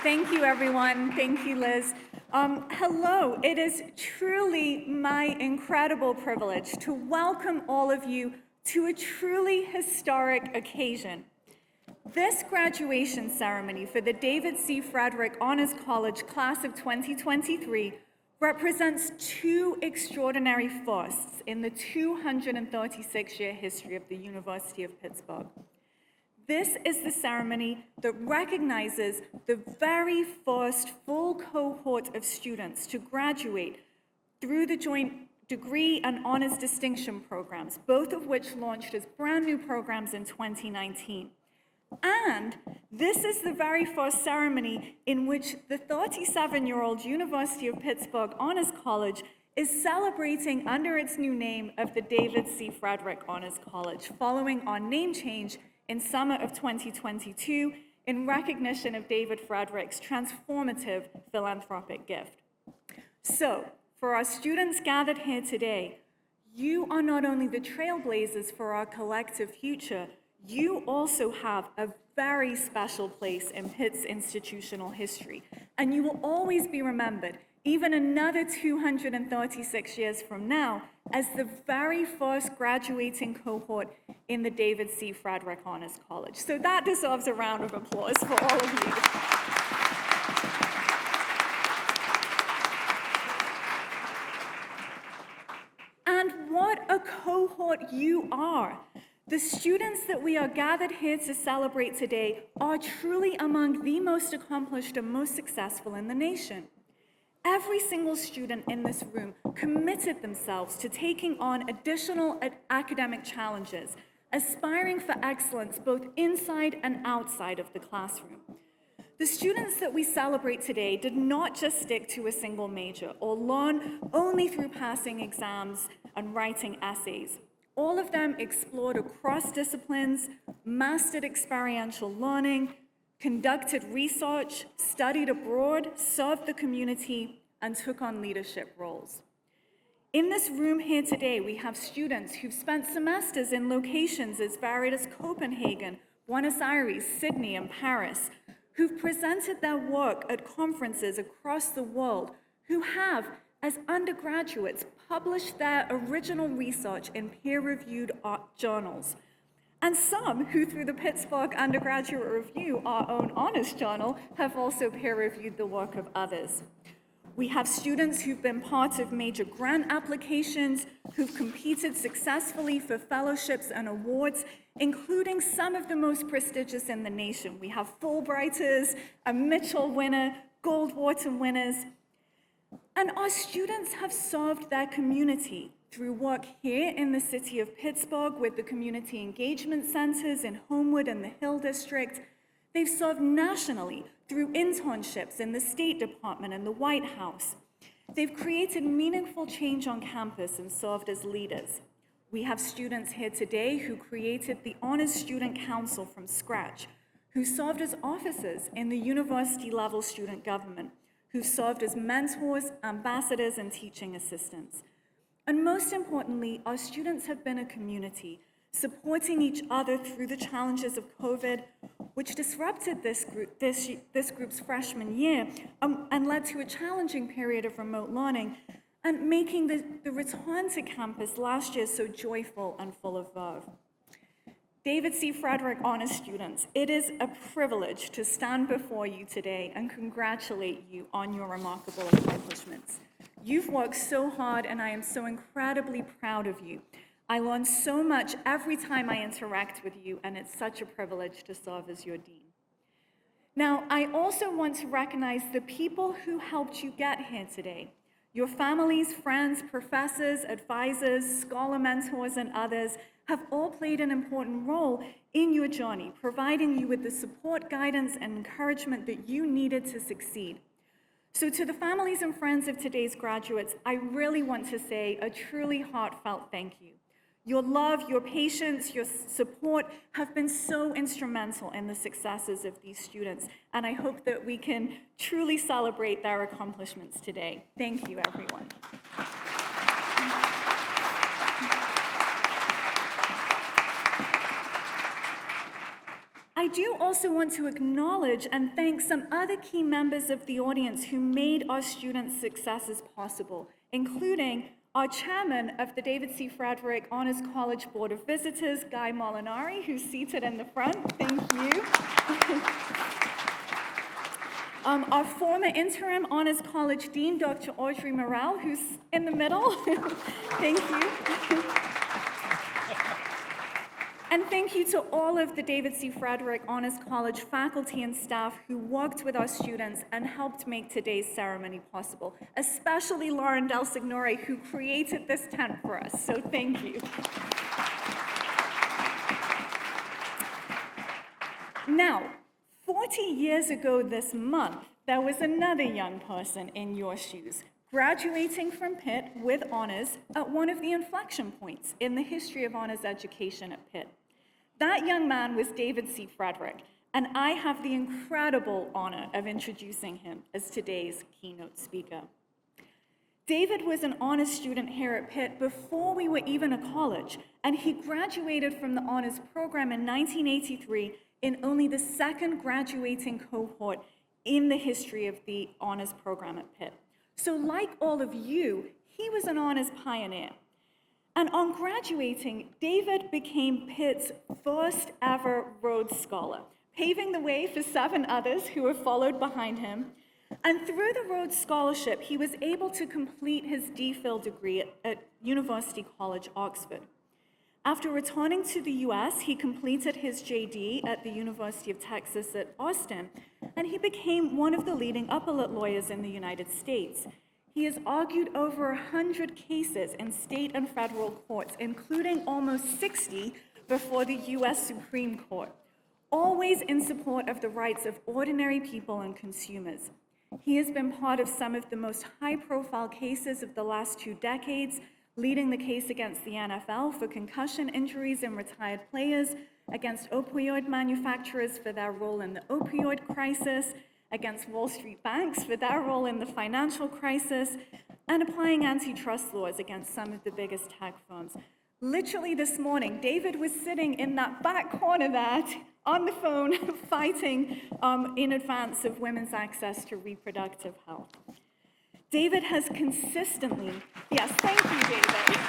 Thank you, everyone. Thank you, Liz. Hello, it is truly my incredible privilege to welcome all of you to a truly historic occasion. This graduation ceremony for the David C. Frederick Honors College Class of 2023 represents two extraordinary firsts in the 236-year history of the University of Pittsburgh. This is the ceremony that recognizes the very first full cohort of students to graduate through the joint degree and honors distinction programs, both of which launched as brand new programs in 2019. And this is the very first ceremony in which the 37-year-old University of Pittsburgh Honors College is celebrating under its new name of the David C. Frederick Honors College, following our name change in summer of 2022 in recognition of David Frederick's transformative philanthropic gift. So, for our students gathered here today, you are not only the trailblazers for our collective future, you also have a very special place in Pitt's institutional history, and you will always be remembered, even another 236 years from now, as the very first graduating cohort in the David C. Frederick Honors College. So that deserves a round of applause for all of you. And what a cohort you are. The students that we are gathered here to celebrate today are truly among the most accomplished and most successful in the nation. Every single student in this room committed themselves to taking on additional academic challenges, aspiring for excellence both inside and outside of the classroom. The students that we celebrate today did not just stick to a single major or learn only through passing exams and writing essays. All of them explored across disciplines, mastered experiential learning, conducted research, studied abroad, served the community, and took on leadership roles. In this room here today, we have students who've spent semesters in locations as varied as Copenhagen, Buenos Aires, Sydney, and Paris, who've presented their work at conferences across the world, who have, as undergraduates, published their original research in peer-reviewed journals, and some who, through the Pittsburgh Undergraduate Review, our own honors journal, have also peer-reviewed the work of others. We have students who've been part of major grant applications, who've competed successfully for fellowships and awards, including some of the most prestigious in the nation. We have Fulbrighters, a Mitchell winner, Goldwater winners. And our students have served their community through work here in the city of Pittsburgh with the community engagement centers in Homewood and the Hill District. They've served nationally through internships in the State Department and the White House. They've created meaningful change on campus and served as leaders. We have students here today who created the Honors Student Council from scratch, who served as officers in the university-level student government, who served as mentors, ambassadors, and teaching assistants. And most importantly, our students have been a community, supporting each other through the challenges of COVID, which disrupted this group's freshman year and led to a challenging period of remote learning, and making the return to campus last year so joyful and full of verve. David C. Frederick Honors students, it is a privilege to stand before you today and congratulate you on your remarkable accomplishments. You've worked so hard, and I am so incredibly proud of you. I learn so much every time I interact with you, and it's such a privilege to serve as your dean. Now, I also want to recognize the people who helped you get here today. Your families, friends, professors, advisors, scholar mentors, and others have all played an important role in your journey, providing you with the support, guidance, and encouragement that you needed to succeed. So to the families and friends of today's graduates, I really want to say a truly heartfelt thank you. Your love, your patience, your support have been so instrumental in the successes of these students, and I hope that we can truly celebrate their accomplishments today. Thank you, everyone. I do also want to acknowledge and thank some other key members of the audience who made our students' successes possible, including our chairman of the David C. Frederick Honors College Board of Visitors, Guy Molinari, who's seated in the front. Thank you. Our former interim Honors College Dean, Dr. Audrey Morrell, who's in the middle. Thank you. And thank you to all of the David C. Frederick Honors College faculty and staff who worked with our students and helped make today's ceremony possible, especially Lauren Del Signore, who created this tent for us, so thank you. Now, 40 years ago this month, there was another young person in your shoes, graduating from Pitt with honors at one of the inflection points in the history of honors education at Pitt. That young man was David C. Frederick, and I have the incredible honor of introducing him as today's keynote speaker. David was an honors student here at Pitt before we were even a college, and he graduated from the honors program in 1983 in only the second graduating cohort in the history of the honors program at Pitt. So like all of you, he was an honors pioneer. And on graduating, David became Pitt's first ever Rhodes Scholar, paving the way for 7 others who have followed behind him. And through the Rhodes Scholarship, he was able to complete his DPhil degree at University College, Oxford. After returning to the US, he completed his JD at the University of Texas at Austin, and he became one of the leading appellate lawyers in the United States. He has argued over 100 cases in state and federal courts, including almost 60 before the US Supreme Court, always in support of the rights of ordinary people and consumers. He has been part of some of the most high-profile cases of the last 2 decades, leading the case against the NFL for concussion injuries in retired players, against opioid manufacturers for their role in the opioid crisis, against Wall Street banks for their role in the financial crisis, and applying antitrust laws against some of the biggest tech firms. Literally this morning, David was sitting in that back corner there on the phone fighting in advance of women's access to reproductive health. David has consistently, yes, thank you, David.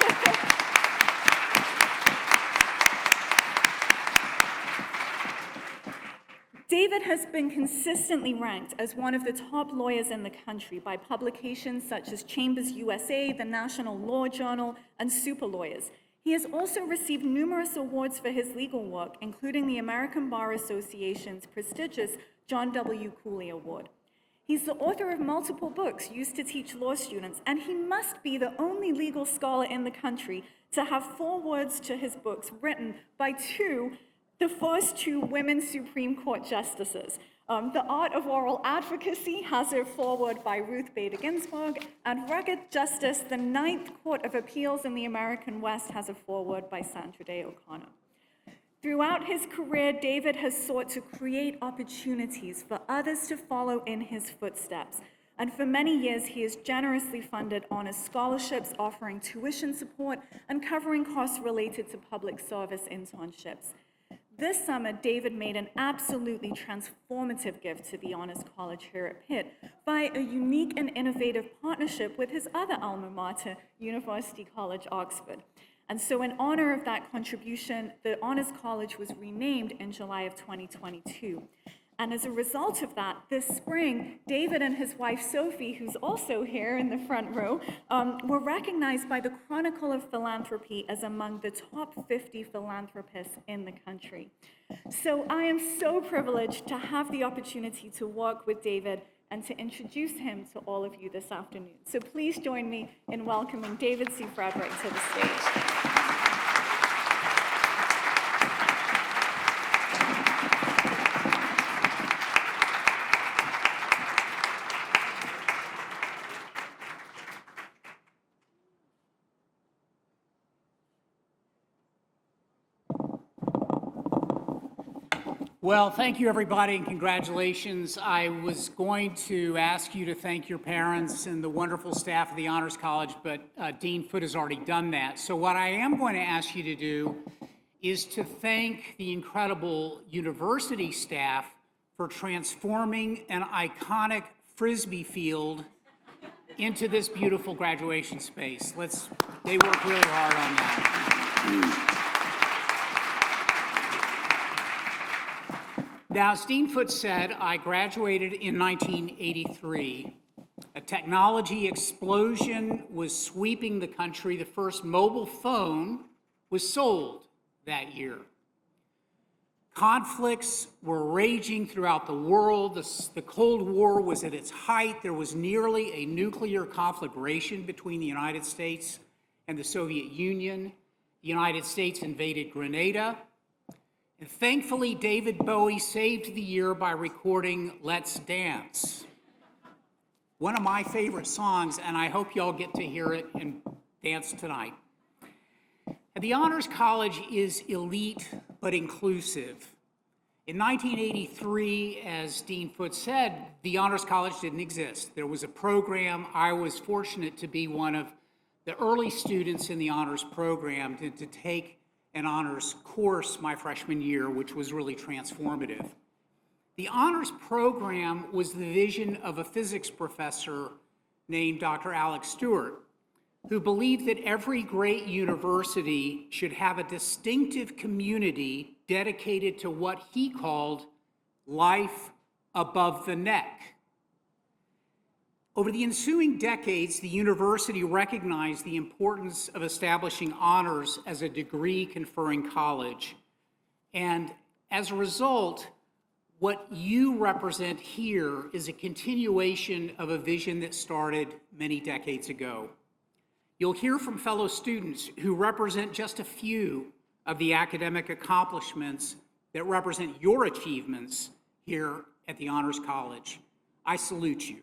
David has been consistently ranked as one of the top lawyers in the country by publications such as Chambers USA, the National Law Journal, and Super Lawyers. He has also received numerous awards for his legal work, including the American Bar Association's prestigious John W. Cooley Award. He's the author of multiple books used to teach law students, and he must be the only legal scholar in the country to have forewords to his books written by the first 2 women Supreme Court justices. The Art of Oral Advocacy has a foreword by Ruth Bader Ginsburg, and Rugged Justice, the 9th Court of Appeals in the American West, has a foreword by Sandra Day O'Connor. Throughout his career, David has sought to create opportunities for others to follow in his footsteps. And for many years, he has generously funded honors scholarships, offering tuition support and covering costs related to public service internships. This summer, David made an absolutely transformative gift to the Honors College here at Pitt by a unique and innovative partnership with his other alma mater, University College, Oxford. And so in honor of that contribution, the Honors College was renamed in July of 2022. And as a result of that, this spring, David and his wife, Sophie, who's also here in the front row, were recognized by the Chronicle of Philanthropy as among the top 50 philanthropists in the country. So I am so privileged to have the opportunity to work with David and to introduce him to all of you this afternoon. So please join me in welcoming David C. Frederick to the stage. Well, thank you, everybody, and congratulations. I was going to ask you to thank your parents and the wonderful staff of the Honors College, but Dean Foote has already done that. So what I am going to ask you to do is to thank the incredible university staff for transforming an iconic Frisbee field into this beautiful graduation space. They worked really hard on that. Now, as Dean Foote said, I graduated in 1983. A technology explosion was sweeping the country. The first mobile phone was sold that year. Conflicts were raging throughout the world. The Cold War was at its height. There was nearly a nuclear conflagration between the United States and the Soviet Union. The United States invaded Grenada. And thankfully, David Bowie saved the year by recording Let's Dance, one of my favorite songs, and I hope y'all get to hear it and dance tonight. And the Honors College is elite but inclusive. In 1983, as Dean Foote said, the Honors College didn't exist. There was a program. I was fortunate to be one of the early students in the honors program to take an honors course my freshman year, which was really transformative. The honors program was the vision of a physics professor named Dr. Alex Stewart, who believed that every great university should have a distinctive community dedicated to what he called life above the neck. Over the ensuing decades, the university recognized the importance of establishing honors as a degree-conferring college. And as a result, what you represent here is a continuation of a vision that started many decades ago. You'll hear from fellow students who represent just a few of the academic accomplishments that represent your achievements here at the Honors College. I salute you.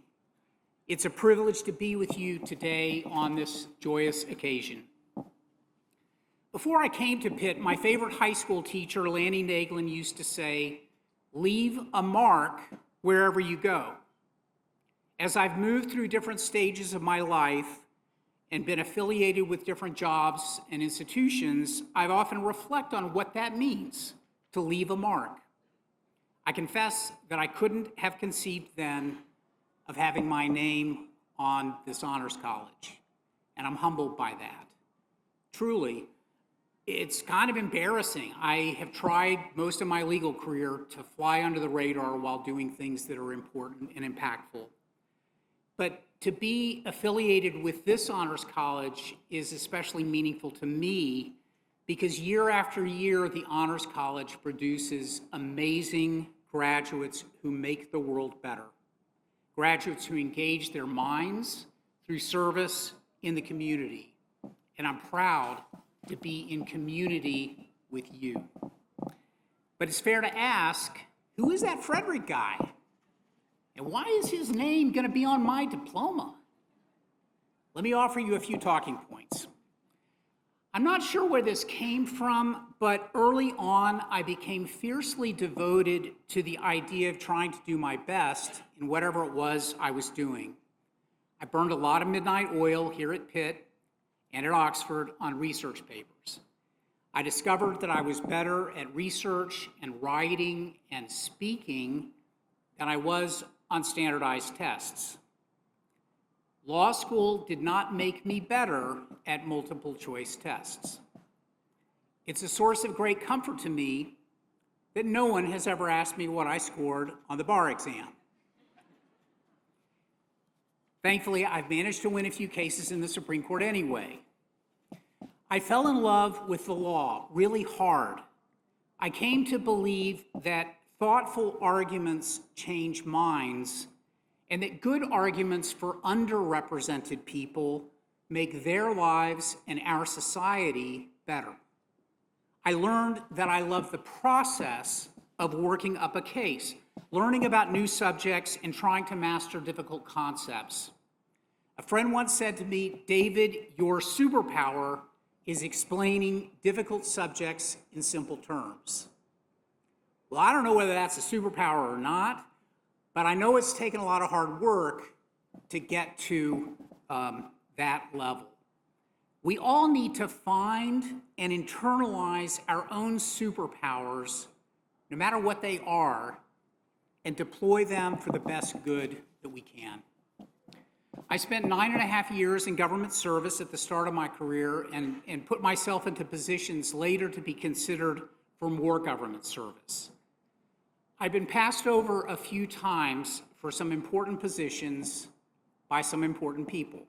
It's a privilege to be with you today on this joyous occasion. Before I came to Pitt, my favorite high school teacher, Lanny Naglin, used to say, "Leave a mark wherever you go." As I've moved through different stages of my life and been affiliated with different jobs and institutions, I've often reflected on what that means, to leave a mark. I confess that I couldn't have conceived then of having my name on this honors college, and I'm humbled by that. Truly, it's kind of embarrassing. I have tried most of my legal career to fly under the radar while doing things that are important and impactful. But to be affiliated with this honors college is especially meaningful to me because year after year, the Honors College produces amazing graduates who make the world better. Graduates who engage their minds through service in the community. And I'm proud to be in community with you. But it's fair to ask, who is that Frederick guy? And why is his name going to be on my diploma? Let me offer you a few talking points. I'm not sure where this came from, but early on, I became fiercely devoted to the idea of trying to do my best in whatever it was I was doing. I burned a lot of midnight oil here at Pitt and at Oxford on research papers. I discovered that I was better at research and writing and speaking than I was on standardized tests. Law school did not make me better at multiple choice tests. It's a source of great comfort to me that no one has ever asked me what I scored on the bar exam. Thankfully, I've managed to win a few cases in the Supreme Court anyway. I fell in love with the law really hard. I came to believe that thoughtful arguments change minds, and that good arguments for underrepresented people make their lives and our society better. I learned that I love the process of working up a case, learning about new subjects and trying to master difficult concepts. A friend once said to me, "David, your superpower is explaining difficult subjects in simple terms." Well, I don't know whether that's a superpower or not, but I know it's taken a lot of hard work to get to that level. We all need to find and internalize our own superpowers, no matter what they are, and deploy them for the best good that we can. I spent 9.5 years in government service at the start of my career and put myself into positions later to be considered for more government service. I've been passed over a few times for some important positions by some important people.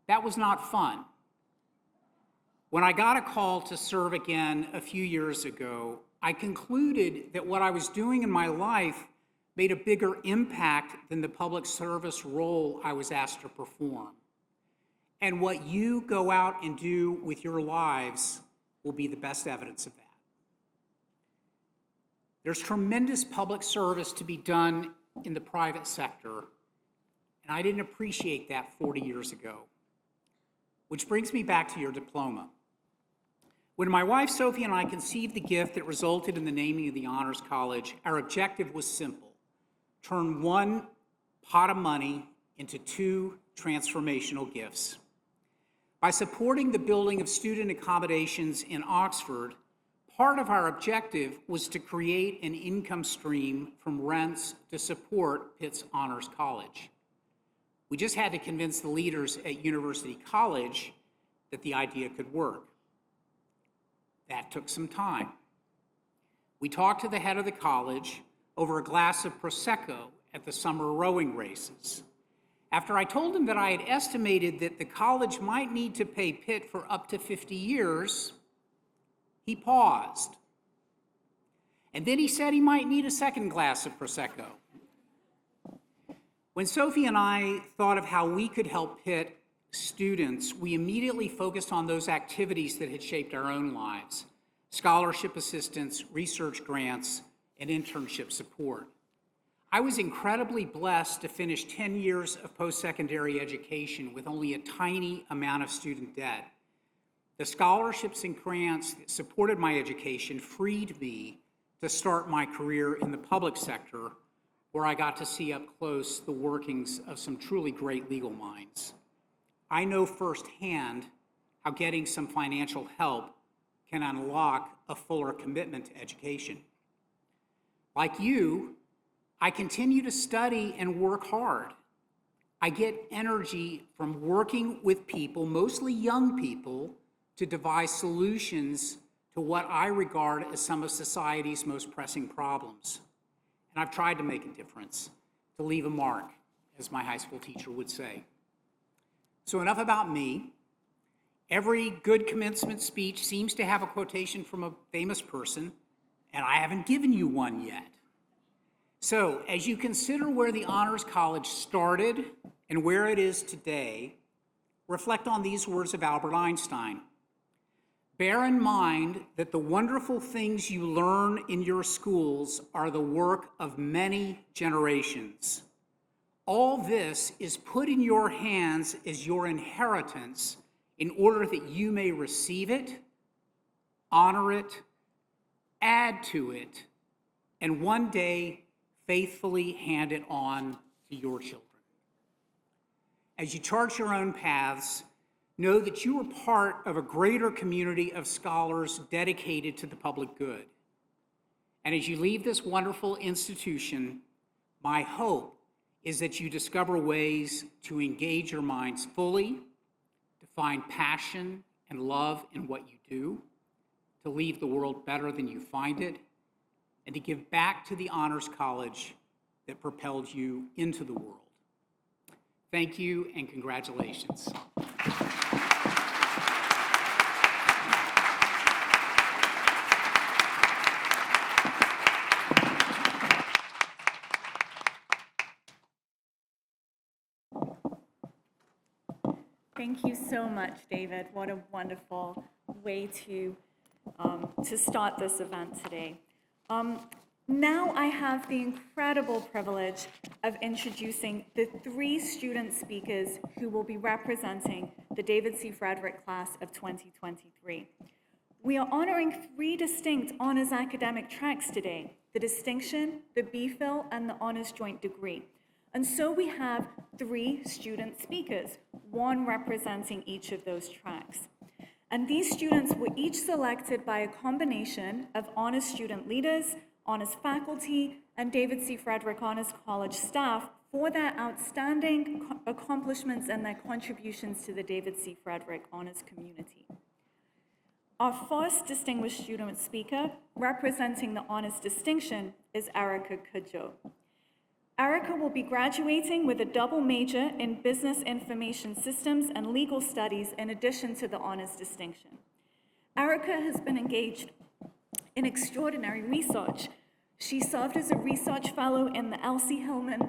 That was not fun. When I got a call to serve again a few years ago, I concluded that what I was doing in my life made a bigger impact than the public service role I was asked to perform. And what you go out and do with your lives will be the best evidence of that. There's tremendous public service to be done in the private sector, and I didn't appreciate that 40 years ago. Which brings me back to your diploma. When my wife Sophie and I conceived the gift that resulted in the naming of the Honors College, our objective was simple: turn one pot of money into two transformational gifts. By supporting the building of student accommodations in Oxford, part of our objective was to create an income stream from rents to support Pitt's Honors College. We just had to convince the leaders at University College that the idea could work. That took some time. We talked to the head of the college over a glass of Prosecco at the summer rowing races. After I told him that I had estimated that the college might need to pay Pitt for up to 50 years, he paused. And then he said he might need a second glass of Prosecco. When Sophie and I thought of how we could help Pitt students, we immediately focused on those activities that had shaped our own lives: scholarship assistance, research grants, and internship support. I was incredibly blessed to finish 10 years of post-secondary education with only a tiny amount of student debt. The scholarships and grants that supported my education freed me to start my career in the public sector, where I got to see up close the workings of some truly great legal minds. I know firsthand how getting some financial help can unlock a fuller commitment to education. Like you, I continue to study and work hard. I get energy from working with people, mostly young people, to devise solutions to what I regard as some of society's most pressing problems. And I've tried to make a difference, to leave a mark, as my high school teacher would say. So enough about me. Every good commencement speech seems to have a quotation from a famous person, and I haven't given you one yet. So as you consider where the Honors College started and where it is today, reflect on these words of Albert Einstein. Bear in mind that the wonderful things you learn in your schools are the work of many generations. All this is put in your hands as your inheritance in order that you may receive it, honor it, add to it, and one day faithfully hand it on to your children. As you chart your own paths, know that you are part of a greater community of scholars dedicated to the public good. And as you leave this wonderful institution, my hope is that you discover ways to engage your minds fully, to find passion and love in what you do, to leave the world better than you find it, and to give back to the Honors College that propelled you into the world. Thank you and congratulations. Thank you so much, David. What a wonderful way to start this event today. Now I have the incredible privilege of introducing the 3 student speakers who will be representing the David C. Frederick class of 2023. We are honoring 3 distinct honors academic tracks today: the distinction, the BPhil, and the honors joint degree. And so we have 3 student speakers, one representing each of those tracks. And these students were each selected by a combination of honors student leaders, honors faculty, and David C. Frederick Honors College staff for their outstanding accomplishments and their contributions to the David C. Frederick Honors community. Our first distinguished student speaker, representing the honors distinction, is Erikah Cudjoe. Erikah will be graduating with a double major in Business Information Systems and Legal Studies in addition to the honors distinction. Erikah has been engaged in extraordinary research. She served as a research fellow in the Elsie Hillman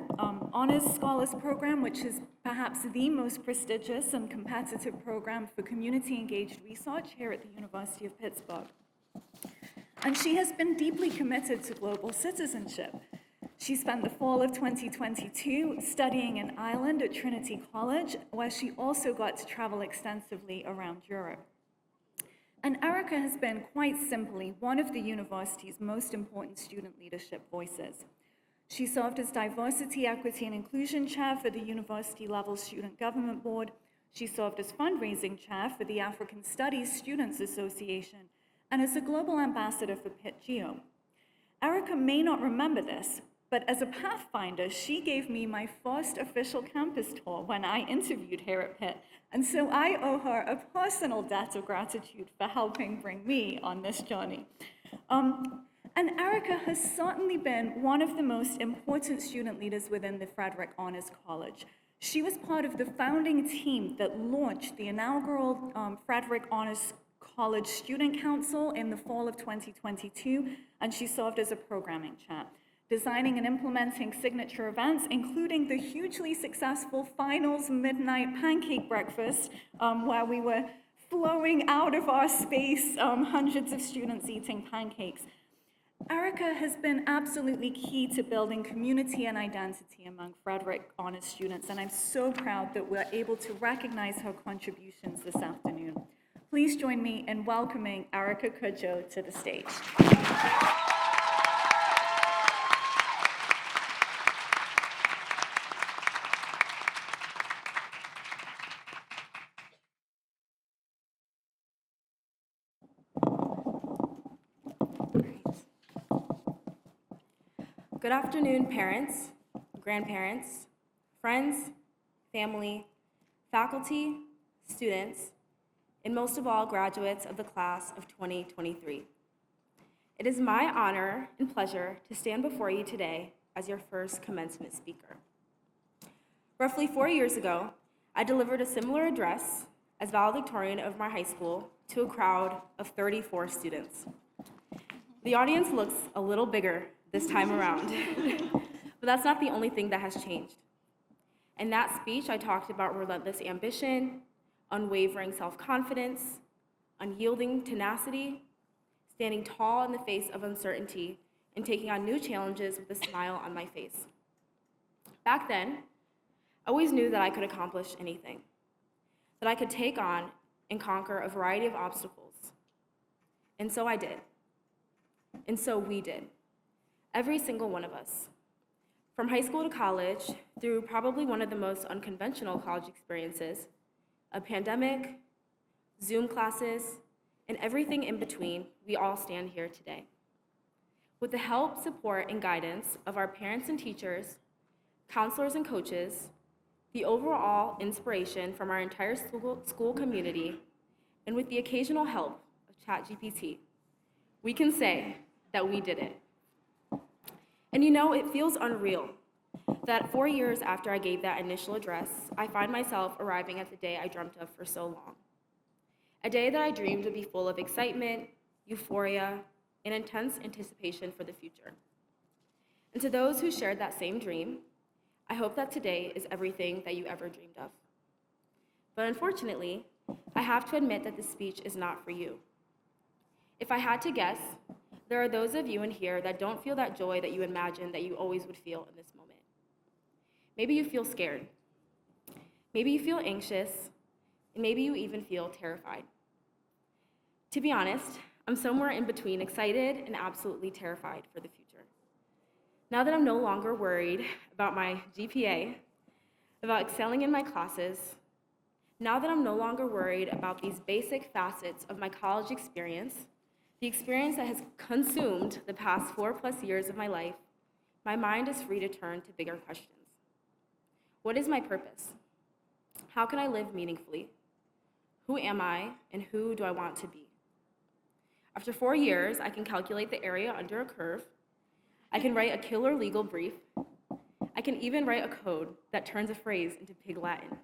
Honors Scholars Program, which is perhaps the most prestigious and competitive program for community-engaged research here at the University of Pittsburgh. And she has been deeply committed to global citizenship. She spent the fall of 2022 studying in Ireland at Trinity College, where she also got to travel extensively around Europe. And Erikah has been, quite simply, one of the university's most important student leadership voices. She served as Diversity, Equity, and Inclusion Chair for the university-level Student Government Board. She served as Fundraising Chair for the African Studies Students Association, and as a Global Ambassador for Cudjoe. Erikah may not remember this, but as a Pathfinder, she gave me my first official campus tour when I interviewed here at Pitt, and so I owe her a personal debt of gratitude for helping bring me on this journey. And Erikah has certainly been one of the most important student leaders within the Frederick Honors College. She was part of the founding team that launched the inaugural Frederick Honors College Student Council in the fall of 2022, and she served as a programming chair, designing and implementing signature events, including the hugely successful finals midnight pancake breakfast, where we were flowing out of our space, hundreds of students eating pancakes. Erikah has been absolutely key to building community and identity among Frederick Honors students, and I'm so proud that we're able to recognize her contributions this afternoon. Please join me in welcoming Erikah Cudjoe to the stage. Good afternoon, parents, grandparents, friends, family, faculty, students, and most of all, graduates of the class of 2023. It is my honor and pleasure to stand before you today as your first commencement speaker. Roughly 4 years ago, I delivered a similar address as valedictorian of my high school to a crowd of 34 students. The audience looks a little bigger this time around, but that's not the only thing that has changed. In that speech, I talked about relentless ambition, unwavering self-confidence, unyielding tenacity, standing tall in the face of uncertainty, and taking on new challenges with a smile on my face. Back then, I always knew that I could accomplish anything, that I could take on and conquer a variety of obstacles. And so I did. And so we did. Every single one of us. From high school to college, through probably one of the most unconventional college experiences, a pandemic, Zoom classes, and everything in between, we all stand here today. With the help, support, and guidance of our parents and teachers, counselors and coaches, the overall inspiration from our entire school community, and with the occasional help of ChatGPT, we can say that we did it. And you know, it feels unreal that 4 years after I gave that initial address, I find myself arriving at the day I dreamt of for so long. A day that I dreamed would be full of excitement, euphoria, and intense anticipation for the future. And to those who shared that same dream, I hope that today is everything that you ever dreamed of. But unfortunately, I have to admit that this speech is not for you. If I had to guess, there are those of you in here that don't feel that joy that you imagine that you always would feel in this moment. Maybe you feel scared. Maybe you feel anxious, and maybe you even feel terrified. To be honest, I'm somewhere in between excited and absolutely terrified for the future. Now that I'm no longer worried about my GPA, about excelling in my classes, now that I'm no longer worried about these basic facets of my college experience, the experience that has consumed the past 4+ years of my life, my mind is free to turn to bigger questions. What is my purpose? How can I live meaningfully? Who am I, and who do I want to be? After 4 years, I can calculate the area under a curve. I can write a killer legal brief. I can even write a code that turns a phrase into Pig Latin.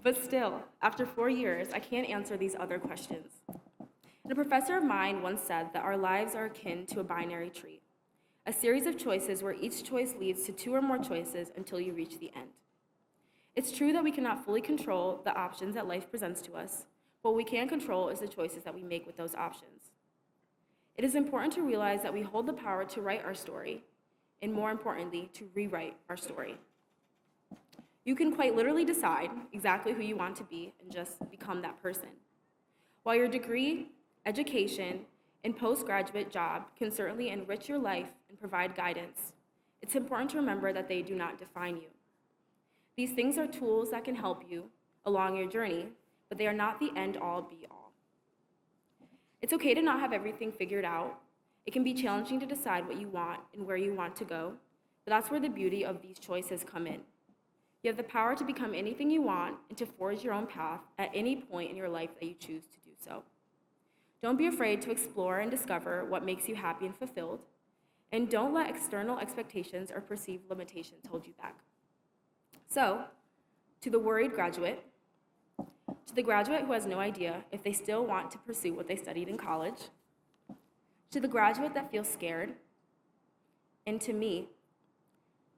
But still, after 4 years, I can't answer these other questions. And a professor of mine once said that our lives are akin to a binary tree, a series of choices where each choice leads to 2 or more choices until you reach the end. It's true that we cannot fully control the options that life presents to us, but what we can control is the choices that we make with those options. It is important to realize that we hold the power to write our story, and more importantly, to rewrite our story. You can quite literally decide exactly who you want to be and just become that person. While your degree, education, and postgraduate job can certainly enrich your life and provide guidance, it's important to remember that they do not define you. These things are tools that can help you along your journey, but they are not the end-all, be-all. It's okay to not have everything figured out. It can be challenging to decide what you want and where you want to go, but that's where the beauty of these choices come in. You have the power to become anything you want and to forge your own path at any point in your life that you choose to do so. Don't be afraid to explore and discover what makes you happy and fulfilled, and don't let external expectations or perceived limitations hold you back. So, to the worried graduate, to the graduate who has no idea if they still want to pursue what they studied in college, to the graduate that feels scared, and to me,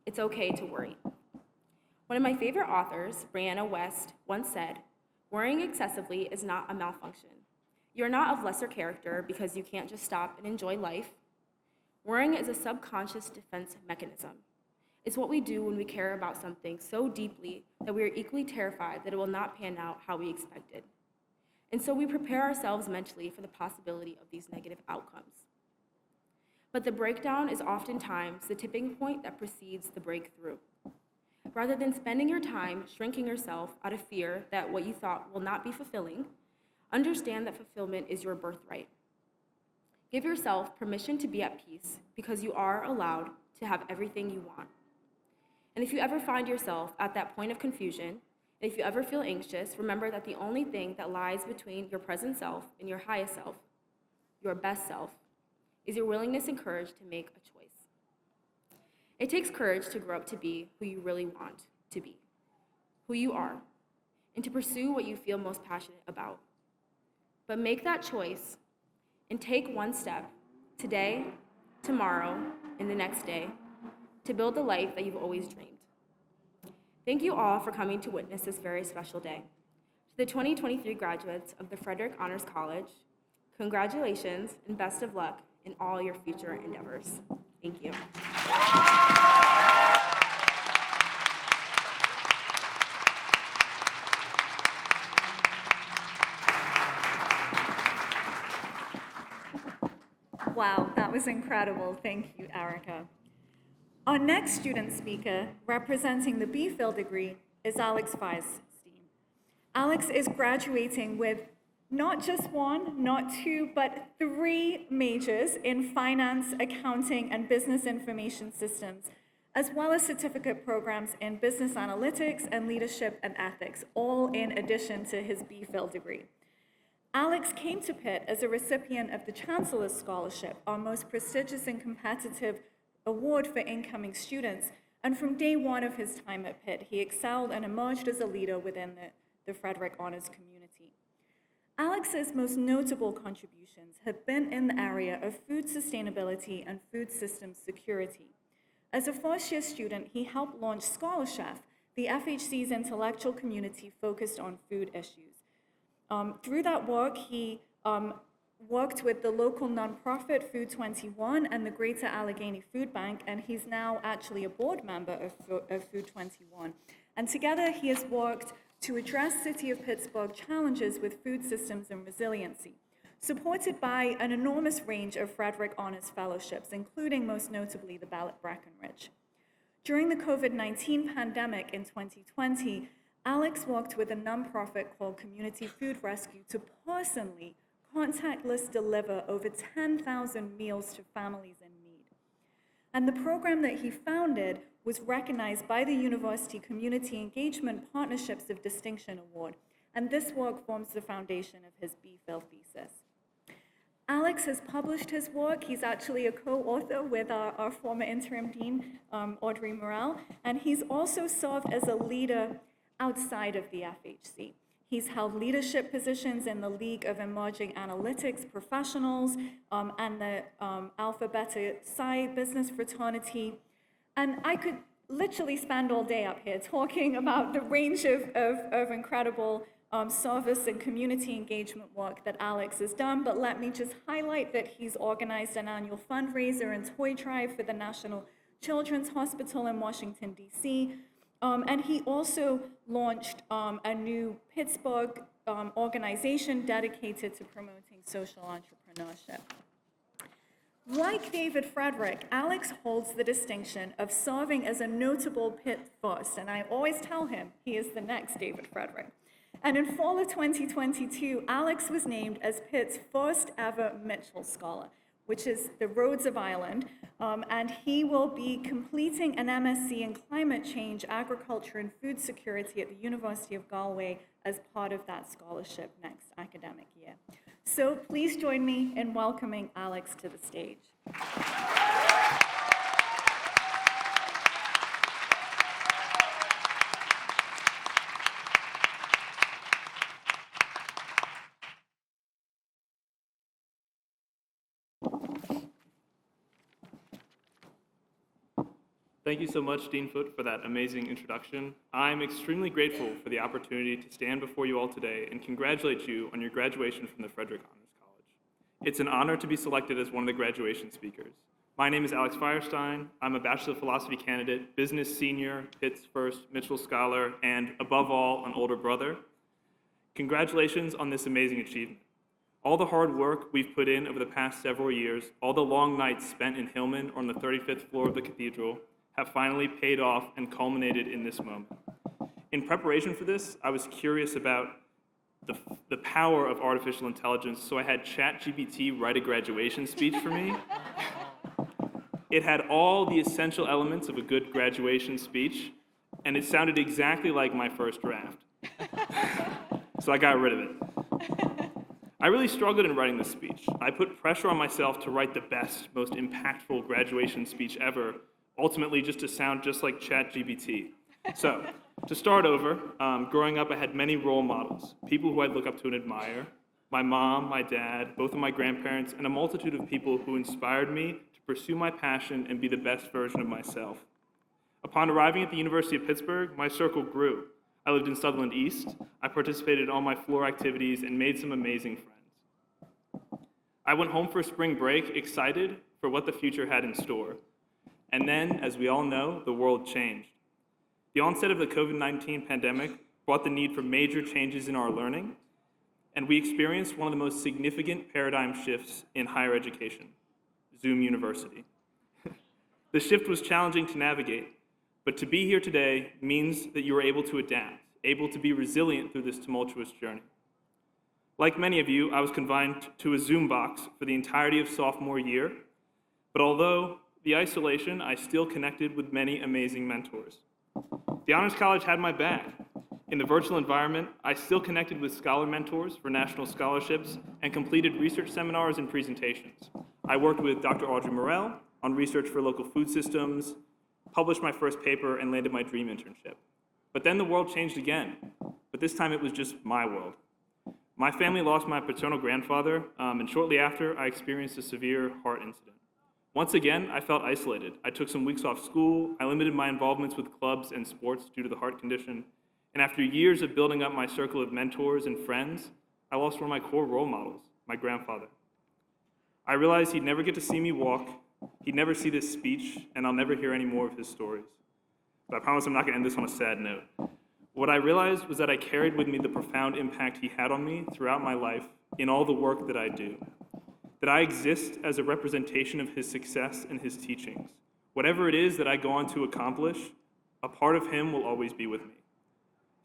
it's okay to worry. One of my favorite authors, Brianna West, once said, "Worrying excessively is not a malfunction. You're not of lesser character because you can't just stop and enjoy life. Worrying is a subconscious defense mechanism. It's what we do when we care about something so deeply that we are equally terrified that it will not pan out how we expected. And so we prepare ourselves mentally for the possibility of these negative outcomes. But the breakdown is oftentimes the tipping point that precedes the breakthrough. Rather than spending your time shrinking yourself out of fear that what you thought will not be fulfilling, understand that fulfillment is your birthright. Give yourself permission to be at peace because you are allowed to have everything you want. And if you ever find yourself at that point of confusion, and if you ever feel anxious, remember that the only thing that lies between your present self and your highest self, your best self, is your willingness and courage to make a choice. It takes courage to grow up to be who you really want to be, who you are, and to pursue what you feel most passionate about. But make that choice and take one step today, tomorrow, and the next day to build the life that you've always dreamed. Thank you all for coming to witness this very special day. To the 2023 graduates of the Frederick Honors College, congratulations and best of luck in all your future endeavors. Thank you. Wow, that was incredible. Thank you, Erikah. Our next student speaker, representing the B.Phil degree, is Alex Firestine. Alex is graduating with not just one, not two, but 3 majors in finance, accounting, and business information systems, as well as certificate programs in business analytics and leadership and ethics, all in addition to his B.Phil degree. Alex came to Pitt as a recipient of the Chancellor's Scholarship, our most prestigious and competitive award for incoming students, and from day one of his time at Pitt, he excelled and emerged as a leader within the Frederick Honors community. Alex's most notable contributions have been in the area of food sustainability and food systems security. As a first-year student, he helped launch Scholarchef, the FHC's intellectual community focused on food issues. Through that work, he worked with the local nonprofit Food 21 and the Greater Allegheny Food Bank, and he's now actually a board member of Food 21. And together, he has worked to address City of Pittsburgh challenges with food systems and resiliency. supported by an enormous range of Frederick Honors Fellowships, including most notably the Bell at Breckenridge. During the COVID-19 pandemic in 2020, Alex worked with a nonprofit called Community Food Rescue to personally contactless deliver over 10,000 meals to families in need. And the program that he founded was recognized by the University Community Engagement Partnerships of Distinction Award, and this work forms the foundation of his B.Phil thesis. Alex has published his work. He's actually a co-author with our former interim dean, Audrey Morell, and he's also served as a leader outside of the FHC. He's held leadership positions in the League of Emerging Analytics Professionals and the Alpha Beta Psi business fraternity. And I could literally spend all day up here talking about the range of incredible service and community engagement work that Alex has done, but let me just highlight that he's organized an annual fundraiser and toy drive for the National Children's Hospital in Washington, D.C., and he also launched a new Pittsburgh organization dedicated to promoting social entrepreneurship. Like David Frederick, Alex holds the distinction of serving as a notable Pitt first, and I always tell him he is the next David Frederick. And in fall of 2022, Alex was named as Pitt's first ever Mitchell Scholar, which is the Rhodes of Ireland, and he will be completing an MSc in Climate Change, Agriculture, and Food Security at the University of Galway as part of that scholarship next academic year. So please join me in welcoming Alex to the stage. Thank you so much, Dean Foote, for that amazing introduction. I'm extremely grateful for the opportunity to stand before you all today and congratulate you on your graduation from the Frederick Honors College. It's an honor to be selected as one of the graduation speakers. My name is Alex Firestine. I'm a Bachelor of Philosophy candidate, business senior, Pitt's first Mitchell Scholar, and above all, an older brother. Congratulations on this amazing achievement. All the hard work we've put in over the past several years, all the long nights spent in Hillman or on the 35th floor of the cathedral, have finally paid off and culminated in this moment. In preparation for this, I was curious about the power of artificial intelligence, so I had ChatGPT write a graduation speech for me. It had all the essential elements of a good graduation speech, and it sounded exactly like my first draft. So I got rid of it. I really struggled in writing this speech. I put pressure on myself to write the best, most impactful graduation speech ever, ultimately just to sound just like ChatGPT. So, to start over, growing up I had many role models, people who I'd look up to and admire. My mom, my dad, both of my grandparents, and a multitude of people who inspired me to pursue my passion and be the best version of myself. Upon arriving at the University of Pittsburgh, my circle grew. I lived in Sutherland East, I participated in all my floor activities and made some amazing friends. I went home for spring break excited for what the future had in store. And then, as we all know, the world changed. The onset of the COVID-19 pandemic brought the need for major changes in our learning, and we experienced one of the most significant paradigm shifts in higher education, Zoom University. The shift was challenging to navigate, but to be here today means that you are able to adapt, able to be resilient through this tumultuous journey. Like many of you, I was confined to a Zoom box for the entirety of sophomore year, but although the isolation, I still connected with many amazing mentors. The Honors College had my back. In the virtual environment, I still connected with scholar mentors for national scholarships and completed research seminars and presentations. I worked with Dr. Audrey Morell on research for local food systems, published my first paper, and landed my dream internship. But then the world changed again, but this time it was just my world. My family lost my paternal grandfather, and shortly after, I experienced a severe heart incident. Once again, I felt isolated. I took some weeks off school, I limited my involvements with clubs and sports due to the heart condition, and after years of building up my circle of mentors and friends, I lost one of my core role models, my grandfather. I realized he'd never get to see me walk, he'd never see this speech, and I'll never hear any more of his stories. But I promise I'm not gonna end this on a sad note. What I realized was that I carried with me the profound impact he had on me throughout my life in all the work that I do, that I exist as a representation of his success and his teachings. Whatever it is that I go on to accomplish, a part of him will always be with me.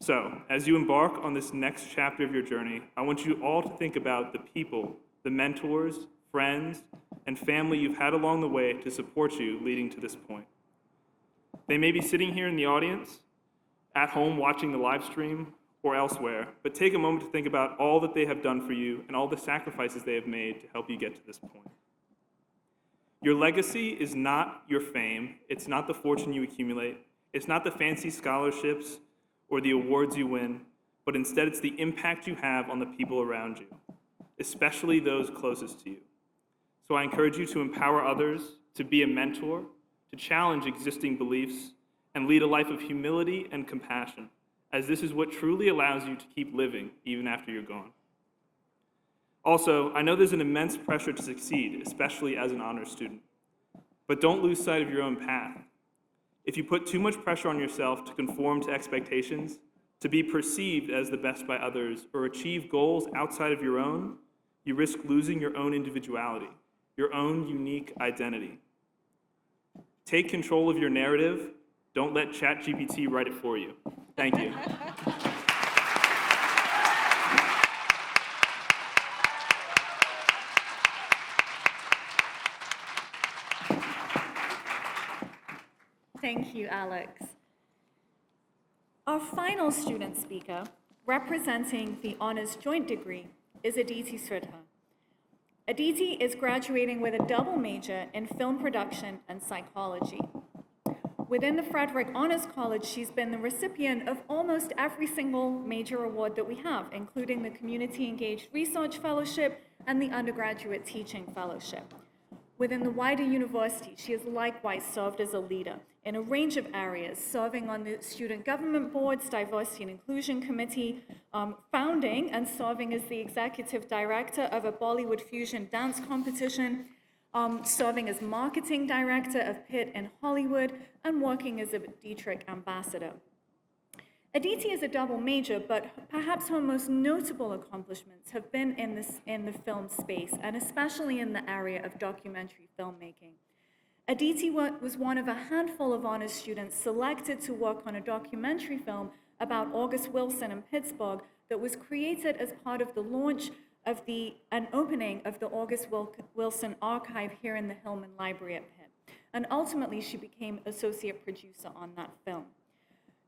So, as you embark on this next chapter of your journey, I want you all to think about the people, the mentors, friends, and family you've had along the way to support you leading to this point. They may be sitting here in the audience, at home watching the live stream, or elsewhere, but take a moment to think about all that they have done for you and all the sacrifices they have made to help you get to this point. Your legacy is not your fame, it's not the fortune you accumulate, it's not the fancy scholarships or the awards you win, but instead it's the impact you have on the people around you, especially those closest to you. So I encourage you to empower others, to be a mentor, to challenge existing beliefs, and lead a life of humility and compassion, as this is what truly allows you to keep living even after you're gone. Also, I know there's an immense pressure to succeed, especially as an honors student, but don't lose sight of your own path. If you put too much pressure on yourself to conform to expectations, to be perceived as the best by others, or achieve goals outside of your own, you risk losing your own individuality, your own unique identity. Take control of your narrative. Don't let ChatGPT write it for you. Thank you. Thank you, Alex. Our final student speaker, representing the honors joint degree, is Aditi Sridhar. Aditi is graduating with a double major in film production and psychology. Within the Frederick Honors College, she's been the recipient of almost every single major award that we have, including the Community Engaged Research Fellowship and the Undergraduate Teaching Fellowship. Within the wider university, she has likewise served as a leader in a range of areas, serving on the Student Government Board's Diversity and Inclusion Committee, founding and serving as the Executive Director of a Bollywood fusion dance competition, serving as Marketing Director of Pitt in Hollywood, and working as a Dietrich Ambassador. Aditi is a double major, but perhaps her most notable accomplishments have been in the film space, and especially in the area of documentary filmmaking. Aditi was one of a handful of honors students selected to work on a documentary film about August Wilson in Pittsburgh that was created as part of the launch of an opening of the August Wilson Archive here in the Hillman Library at Pitt. And ultimately, she became associate producer on that film.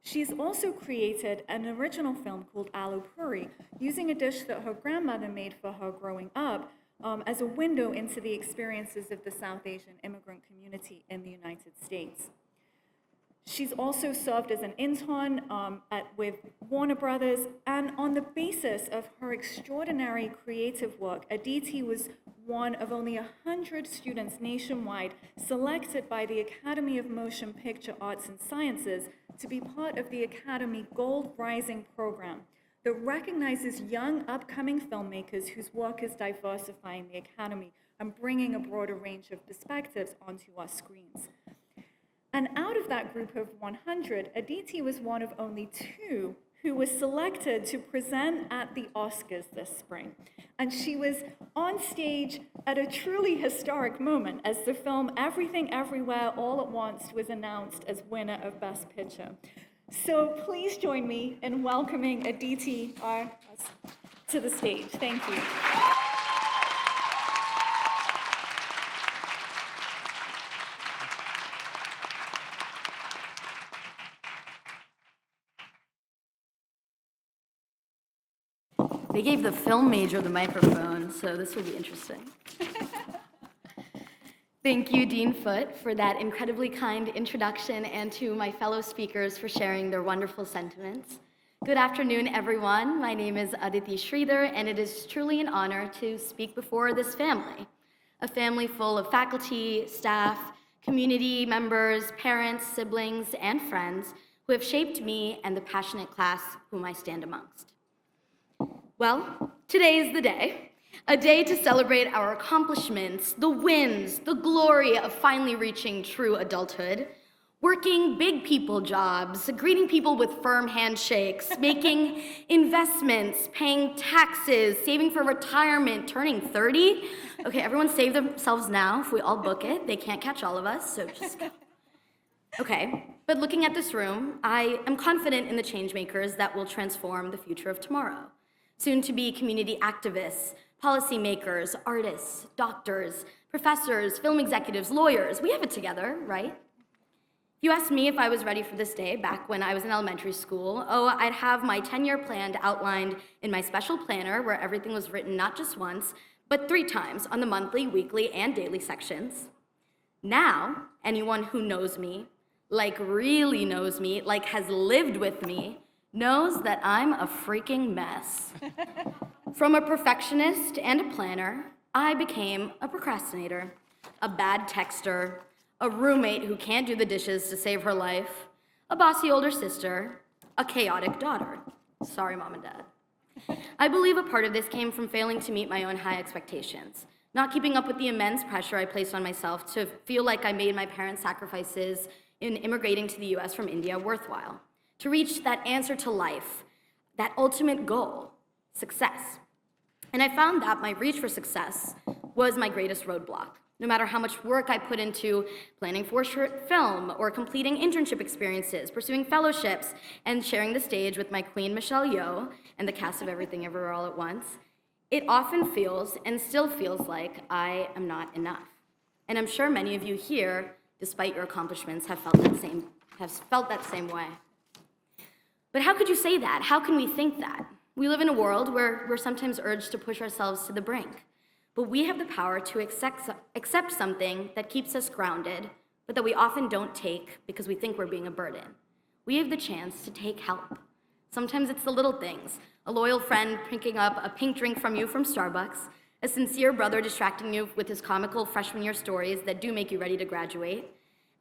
She's also created an original film called Aloo Puri, using a dish that her grandmother made for her growing up as a window into the experiences of the South Asian immigrant community in the United States. She's also served as an intern with Warner Brothers, and on the basis of her extraordinary creative work, Aditi was one of only 100 students nationwide selected by the Academy of Motion Picture Arts and Sciences to be part of the Academy Gold Rising program that recognizes young upcoming filmmakers whose work is diversifying the Academy and bringing a broader range of perspectives onto our screens. And out of that group of 100, Aditi was one of only 2 who was selected to present at the Oscars this spring. And she was on stage at a truly historic moment as the film Everything Everywhere All at Once was announced as winner of Best Picture. So please join me in welcoming Aditi to the stage. Thank you. They gave the film major the microphone, so this will be interesting. Thank you, Dean Foote, for that incredibly kind introduction, and to my fellow speakers for sharing their wonderful sentiments. Good afternoon, everyone. My name is Aditi Sridhar, and it is truly an honor to speak before this family, a family full of faculty, staff, community members, parents, siblings, and friends who have shaped me and the passionate class whom I stand amongst. Well, today is the day, a day to celebrate our accomplishments, the wins, the glory of finally reaching true adulthood. working big people jobs, greeting people with firm handshakes, making investments, paying taxes, saving for retirement, turning 30. Okay, everyone save themselves now. If we all book it, they can't catch all of us, so just go. Okay, but looking at this room, I am confident in the change makers that will transform the future of tomorrow. Soon to be community activists, policymakers, artists, doctors, professors, film executives, lawyers. We have it together, right? If you asked me if I was ready for this day back when I was in elementary school, I'd have my 10-year plan outlined in my special planner where everything was written not just once, but 3 times on the monthly, weekly, and daily sections. Now, anyone who knows me, like really knows me, like has lived with me, knows that I'm a freaking mess. From a perfectionist and a planner, I became a procrastinator, a bad texter, a roommate who can't do the dishes to save her life, a bossy older sister, a chaotic daughter. Sorry, Mom and Dad. I believe a part of this came from failing to meet my own high expectations, not keeping up with the immense pressure I placed on myself to feel like I made my parents' sacrifices in immigrating to the US from India worthwhile, to reach that answer to life, that ultimate goal, success. And I found that my reach for success was my greatest roadblock. No matter how much work I put into planning for short film or completing internship experiences, pursuing fellowships, and sharing the stage with my queen Michelle Yeoh and the cast of Everything Everywhere All at Once, it often feels and still feels like I am not enough. And I'm sure many of you here, despite your accomplishments, have felt that same way. But how could you say that? How can we think that? We live in a world where we're sometimes urged to push ourselves to the brink. But we have the power to accept something that keeps us grounded, but that we often don't take because we think we're being a burden. We have the chance to take help. Sometimes it's the little things, a loyal friend picking up a pink drink from you from Starbucks, a sincere brother distracting you with his comical freshman year stories that do make you ready to graduate.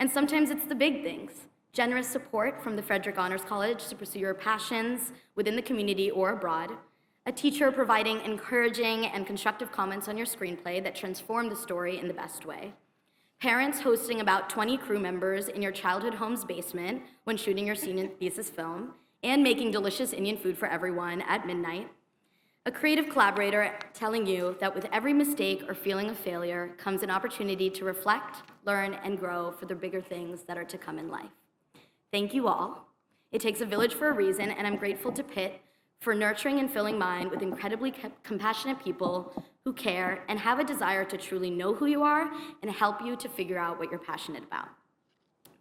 And sometimes it's the big things, generous support from the Frederick Honors College to pursue your passions within the community or abroad, a teacher providing encouraging and constructive comments on your screenplay that transform the story in the best way, parents hosting about 20 crew members in your childhood home's basement when shooting your senior thesis film, and making delicious Indian food for everyone at midnight, a creative collaborator telling you that with every mistake or feeling of failure comes an opportunity to reflect, learn, and grow for the bigger things that are to come in life. Thank you all. It takes a village for a reason, and I'm grateful to Pitt for nurturing and filling mine with incredibly compassionate people who care and have a desire to truly know who you are and help you to figure out what you're passionate about.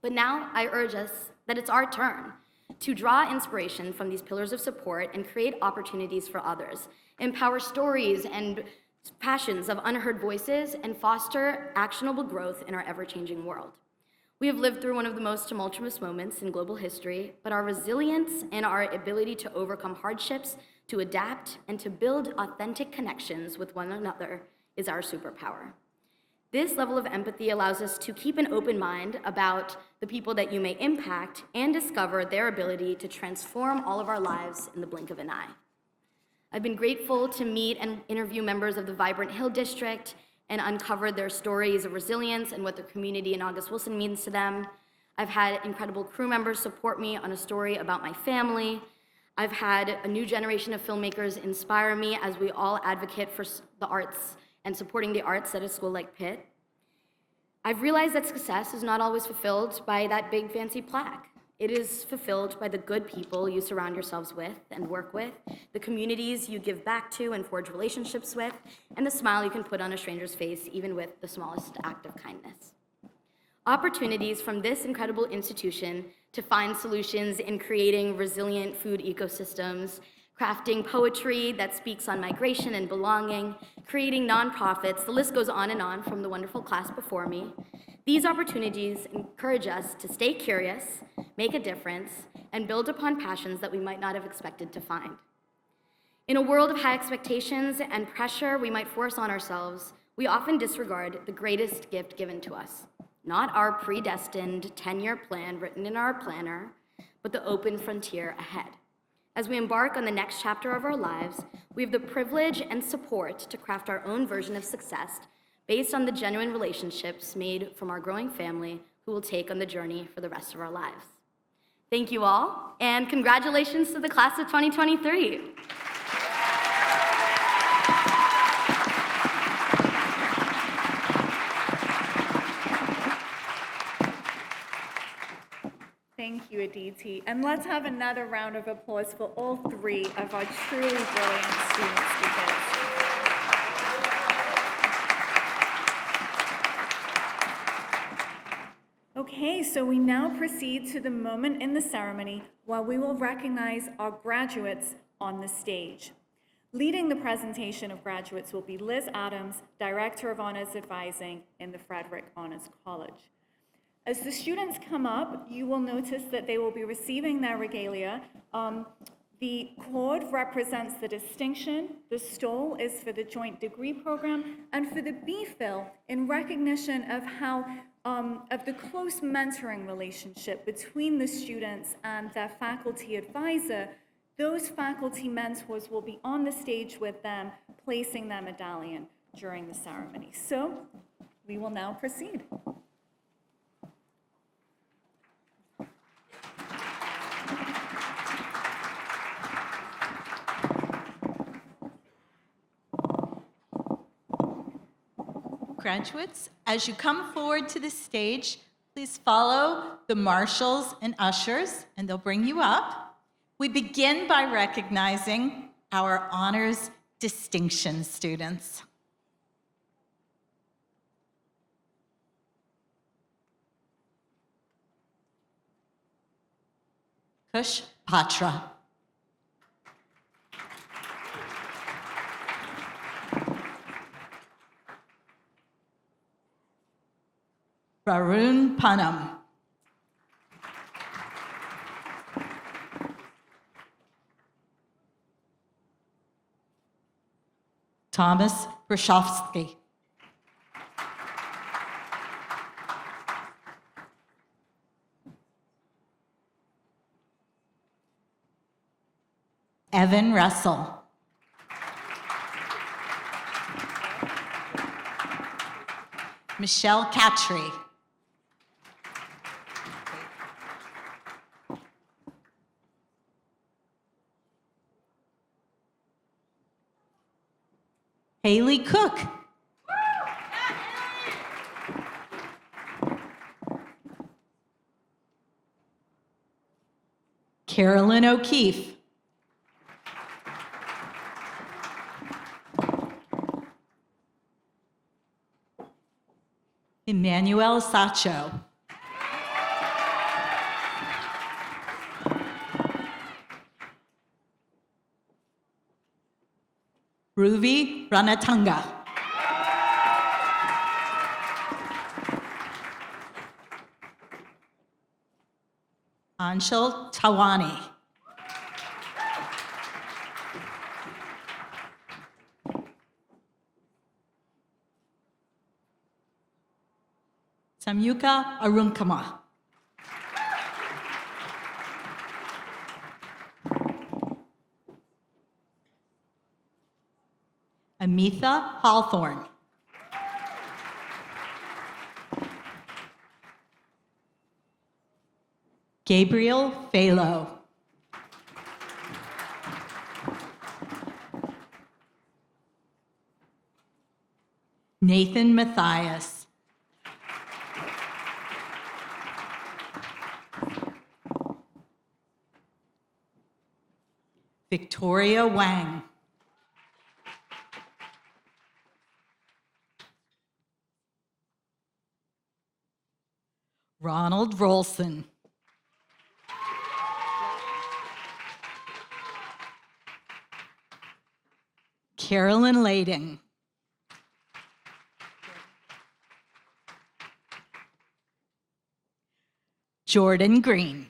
But now I urge us that it's our turn to draw inspiration from these pillars of support and create opportunities for others, empower stories and passions of unheard voices, and foster actionable growth in our ever-changing world. We have lived through one of the most tumultuous moments in global history, but our resilience and our ability to overcome hardships, to adapt, and to build authentic connections with one another is our superpower. This level of empathy allows us to keep an open mind about the people that you may impact and discover their ability to transform all of our lives in the blink of an eye. I've been grateful to meet and interview members of the Vibrant Hill District and uncover their stories of resilience and what their community in August Wilson means to them. I've had incredible crew members support me on a story about my family. I've had a new generation of filmmakers inspire me as we all advocate for the arts and supporting the arts at a school like Pitt. I've realized that success is not always fulfilled by that big fancy plaque. It is fulfilled by the good people you surround yourselves with and work with, the communities you give back to and forge relationships with, and the smile you can put on a stranger's face, even with the smallest act of kindness. Opportunities from this incredible institution to find solutions in creating resilient food ecosystems, crafting poetry that speaks on migration and belonging, creating nonprofits, the list goes on from the wonderful class before me. These opportunities encourage us to stay curious, make a difference, and build upon passions that we might not have expected to find. In a world of high expectations and pressure we might force on ourselves, we often disregard the greatest gift given to us, not our predestined 10-year plan written in our planner, but the open frontier ahead. As we embark on the next chapter of our lives, we have the privilege and support to craft our own version of success based on the genuine relationships made from our growing family who will take on the journey for the rest of our lives. Thank you all, and congratulations to the class of 2023. Thank you, Aditi. And let's have another round of applause for all three of our truly brilliant student speakers. Okay, so we now proceed to the moment in the ceremony where we will recognize our graduates on the stage. Leading the presentation of graduates will be Liz Adams, Director of Honors Advising in the Frederick Honors College. As the students come up, you will notice that they will be receiving their regalia. The cord represents the distinction, the stole is for the joint degree program, and for the B-Phil, in recognition of of the close mentoring relationship between the students and their faculty advisor, those faculty mentors will be on the stage with them, placing their medallion during the ceremony. So we will now proceed. Graduates, as you come forward to the stage, please follow the marshals and ushers, and they'll bring you up. We begin by recognizing our honors distinction students. Kush Patra. Varun Panam. Thomas Brashovsky. Evan Russell. Michelle Catry. Haley Cook. Carolyn O'Keefe. Emmanuel Sacho. Ruvi Ranatanga. Anshul Tawani. Samyuka Arunkama. Amitha Hawthorne. Gabriel Phalo. Nathan Matthias. Victoria Wang. Ronald Rolson. Carolyn Lading. Jordan Green.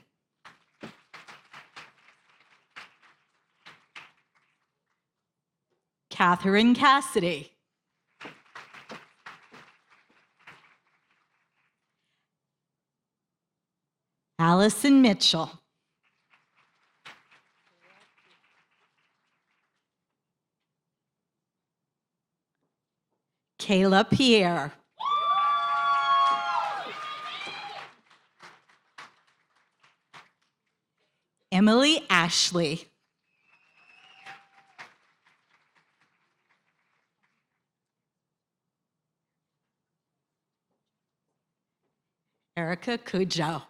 Catherine Cassidy. Allison Mitchell. Kayla Pierre. Emily Ashley. Erikah Cudjoe.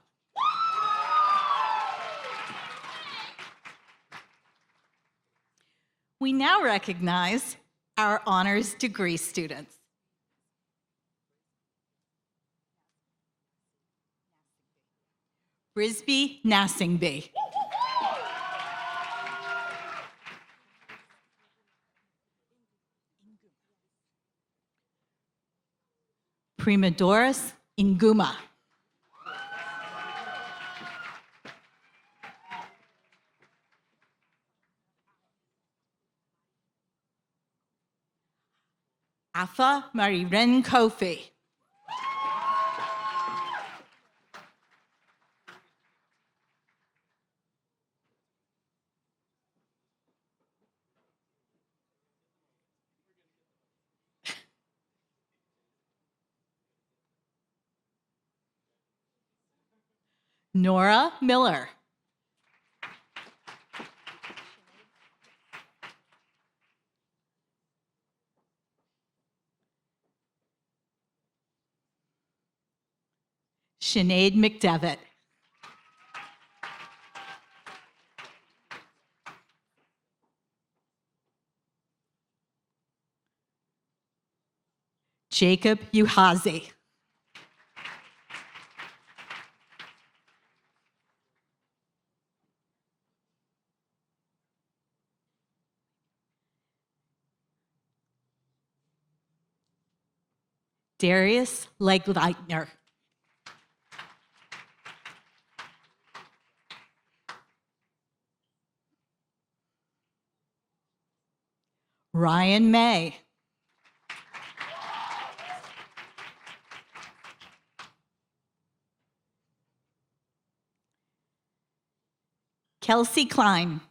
We now recognize our honors degree students. Brisby Nassingby. Primadoris Inguma. Afa Mariren Kofi. Nora Miller. Sinead McDevitt. Jacob Uhazi. Darius Legleitner. Ryan May. Kelsey Klein.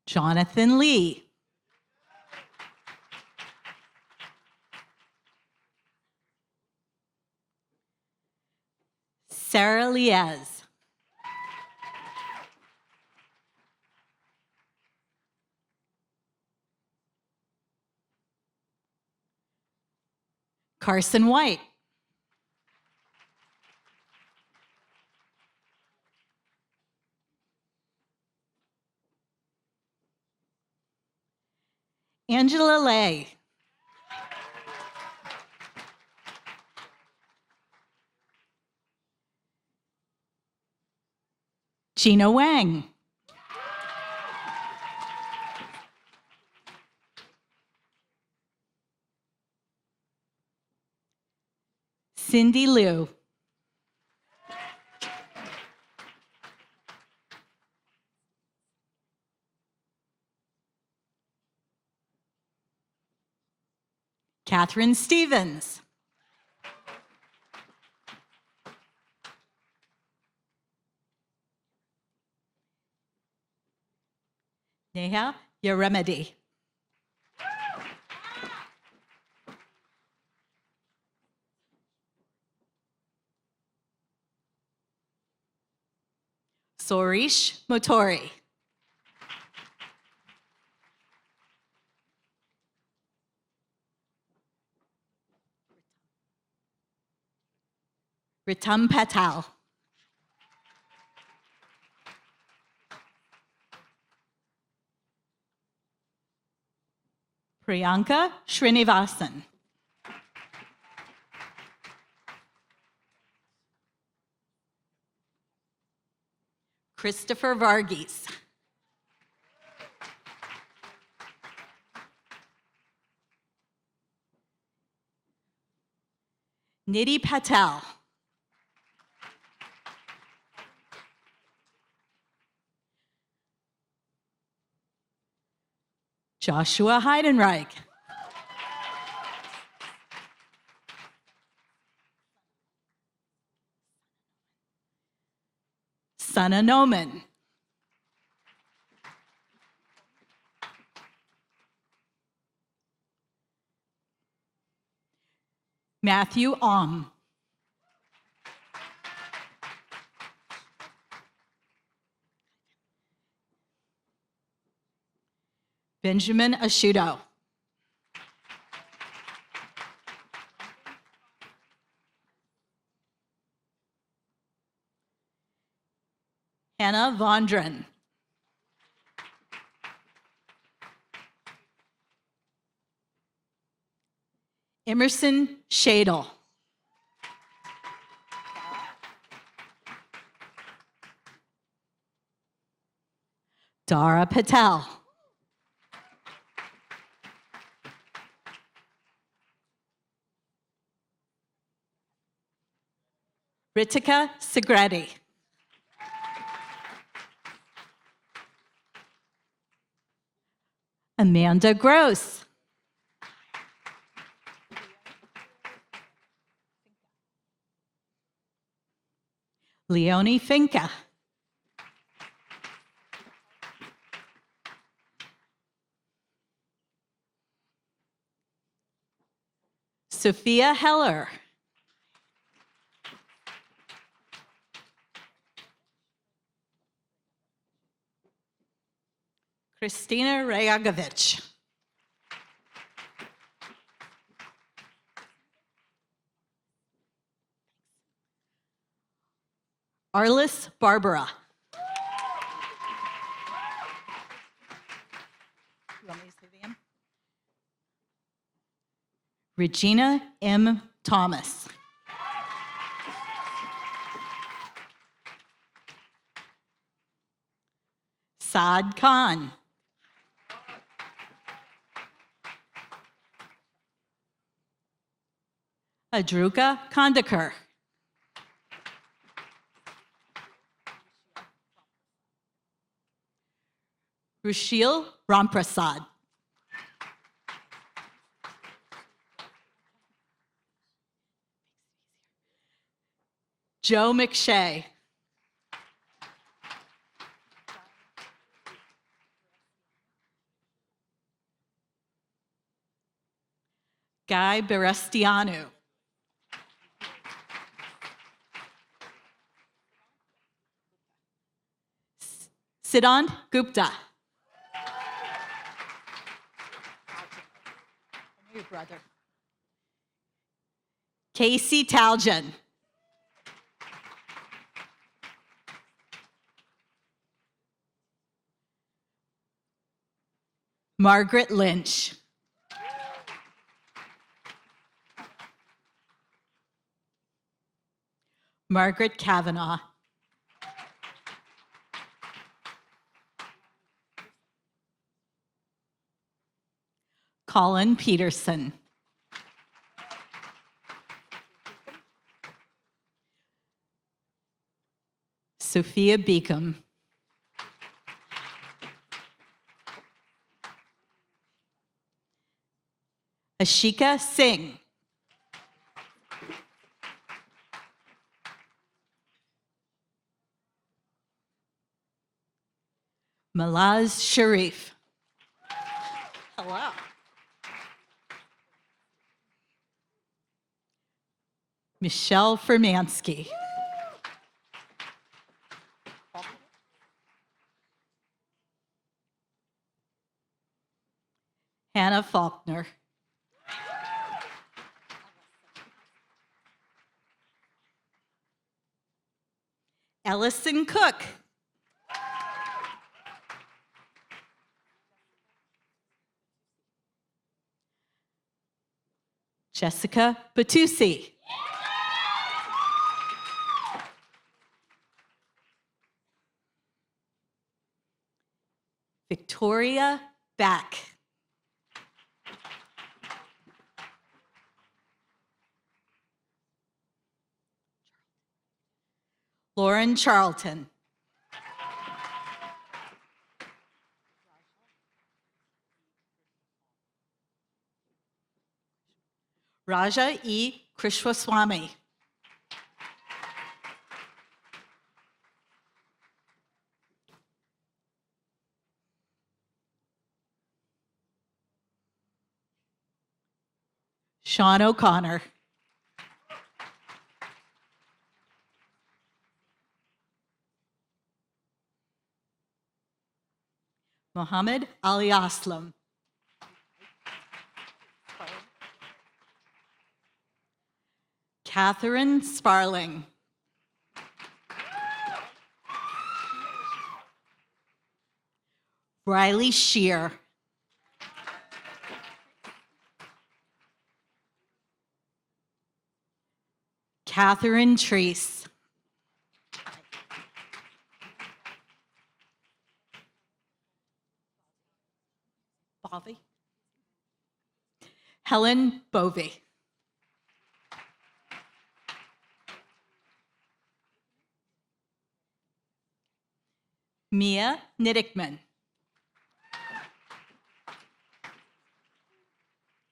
Jonathan Lee. Sarah Liez. Carson White. Angela Lay. Gina Wang. Cindy Liu. Catherine Stevens. Neha Yeremedi. Sorish Motori. Ritam Patel. Priyanka Srinivasan. Christopher Varghese. Nidhi Patel. Joshua Heidenreich. Sana Noman. Matthew Om. Benjamin Ashudo. Hannah Vondren. Emerson Shadle. Dara Patel. Ritika Segretti. Amanda Gross. Leonie Finca. Sophia Heller. Christina Rajagovic. Arliss Barbara. You want me to say the M? Regina M. Thomas. Saad Khan. Adruka Kandakar. Rushil Ramprasad. Joe McShay. Guy Berestianu. Siddhant Gupta. Your brother. Casey Taljan. Margaret Lynch. Margaret Kavanaugh. Colin Peterson. Sophia Beacom. Ashika Singh. Malaz Sharif. Hello. Michelle Fermansky. Hannah Faulkner. Ellison Cook. Jessica Batusi. Victoria Back. Lauren Charlton. Raja E. Krishwaswamy. Sean O'Connor. Mohammed Ali Aslam. Catherine Sparling. Riley Shear. Catherine Treese. Bovey. Helen Bovey. Mia Niddickman.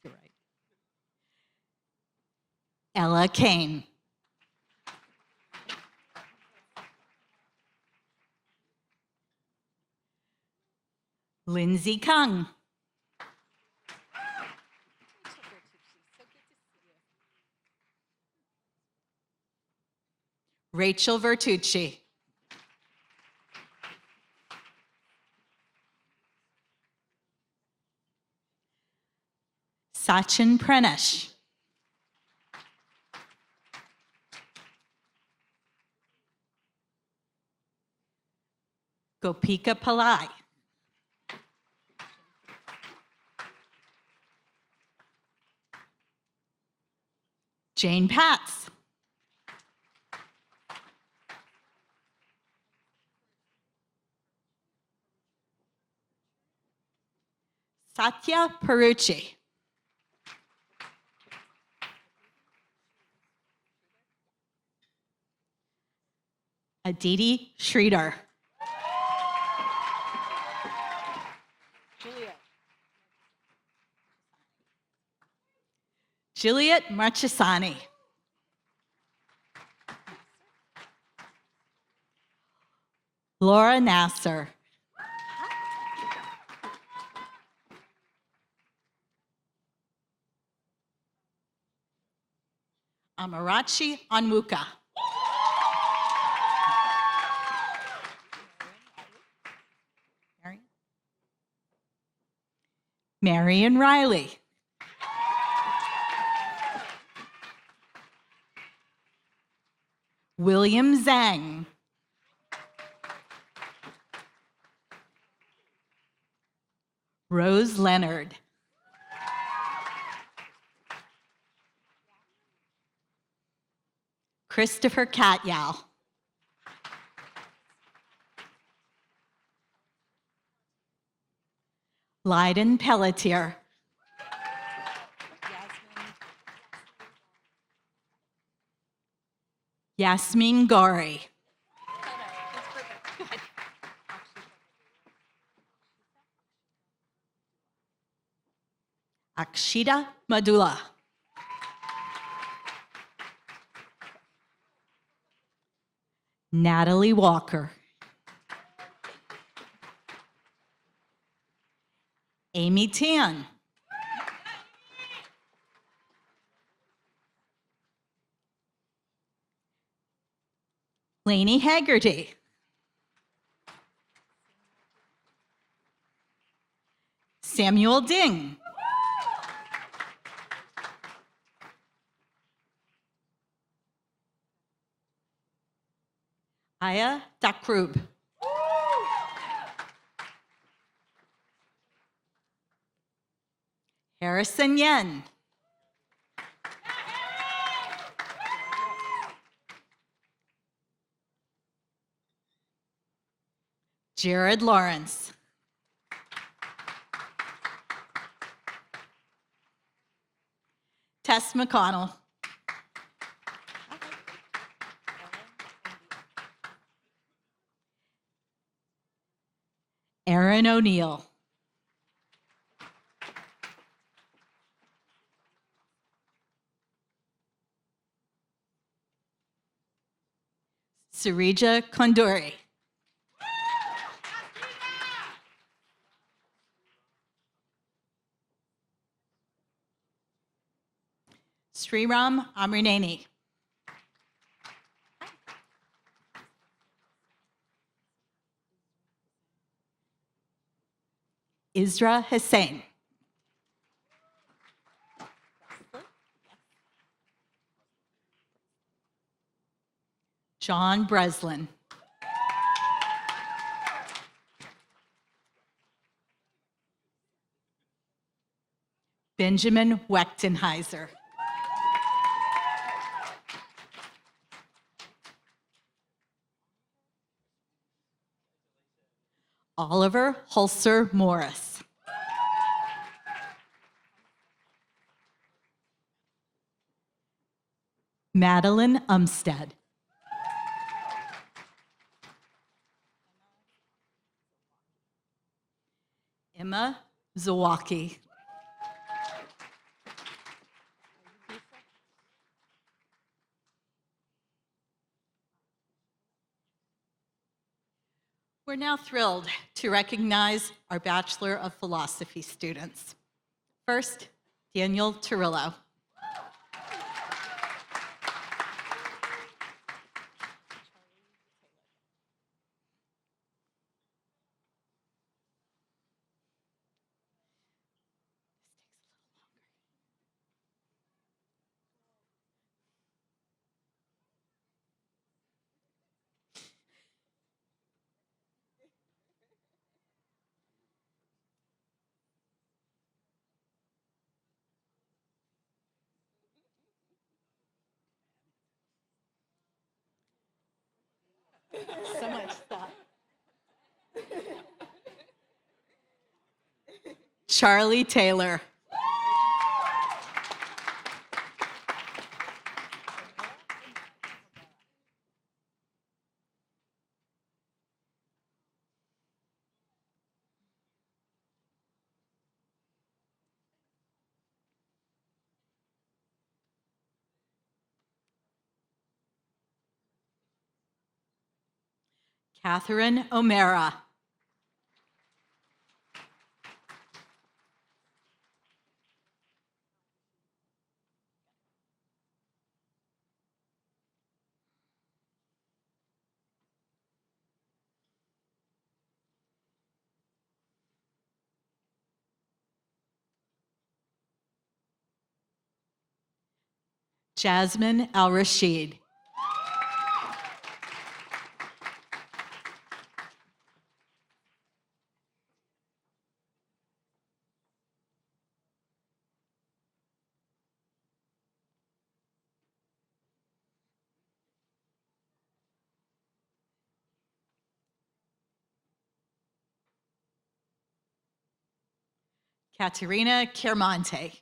You're right. Ella Kane. Lindsay Kung. Rachel Vertucci. Sachin Pranesh. Gopika Pillai. Jane Patz. Satya Parucci. Aditi Sridhar. Juliet Marchesani. Laura Nasser. Amarachi Onwuka. Marion Riley. William Zhang. Rose Leonard. Christopher Katyal. Lyden Pelletier. Yasmin Gori. Akshita Madula. Natalie Walker. Amy Tan. Lainey Haggerty. Samuel Ding. Aya Dakrub. Harrison Yen. Jared Lawrence. Tess McConnell. Aaron O'Neill. Sarija Konduri. Sriram Amrineni. Isra Hussein. John Breslin. Benjamin Wechtenheiser. Oliver Hulser Morris. Madeline Umstead. Emma Zawacki. We're now thrilled to recognize our Bachelor of Philosophy students. First, Daniel Turillo. So much stuff. Charlie Taylor. Catherine O'Mara. Jasmine Al-Rashid. Katerina Kiermonte.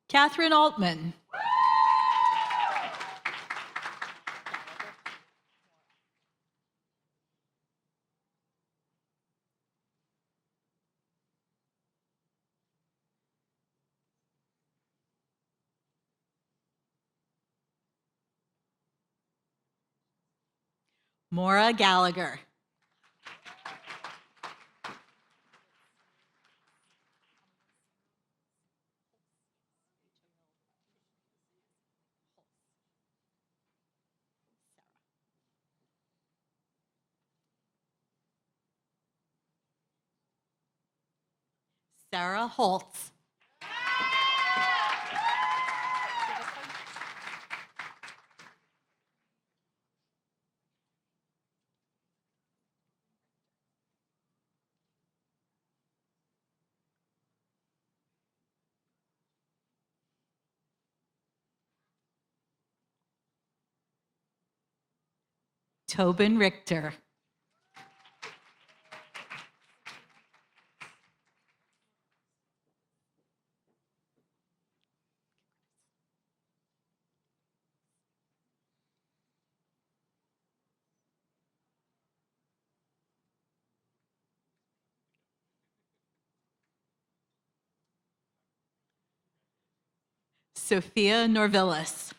Catherine Altman. Maura Gallagher. Sarah Holtz. Tobin Richter. Sophia Norvillis.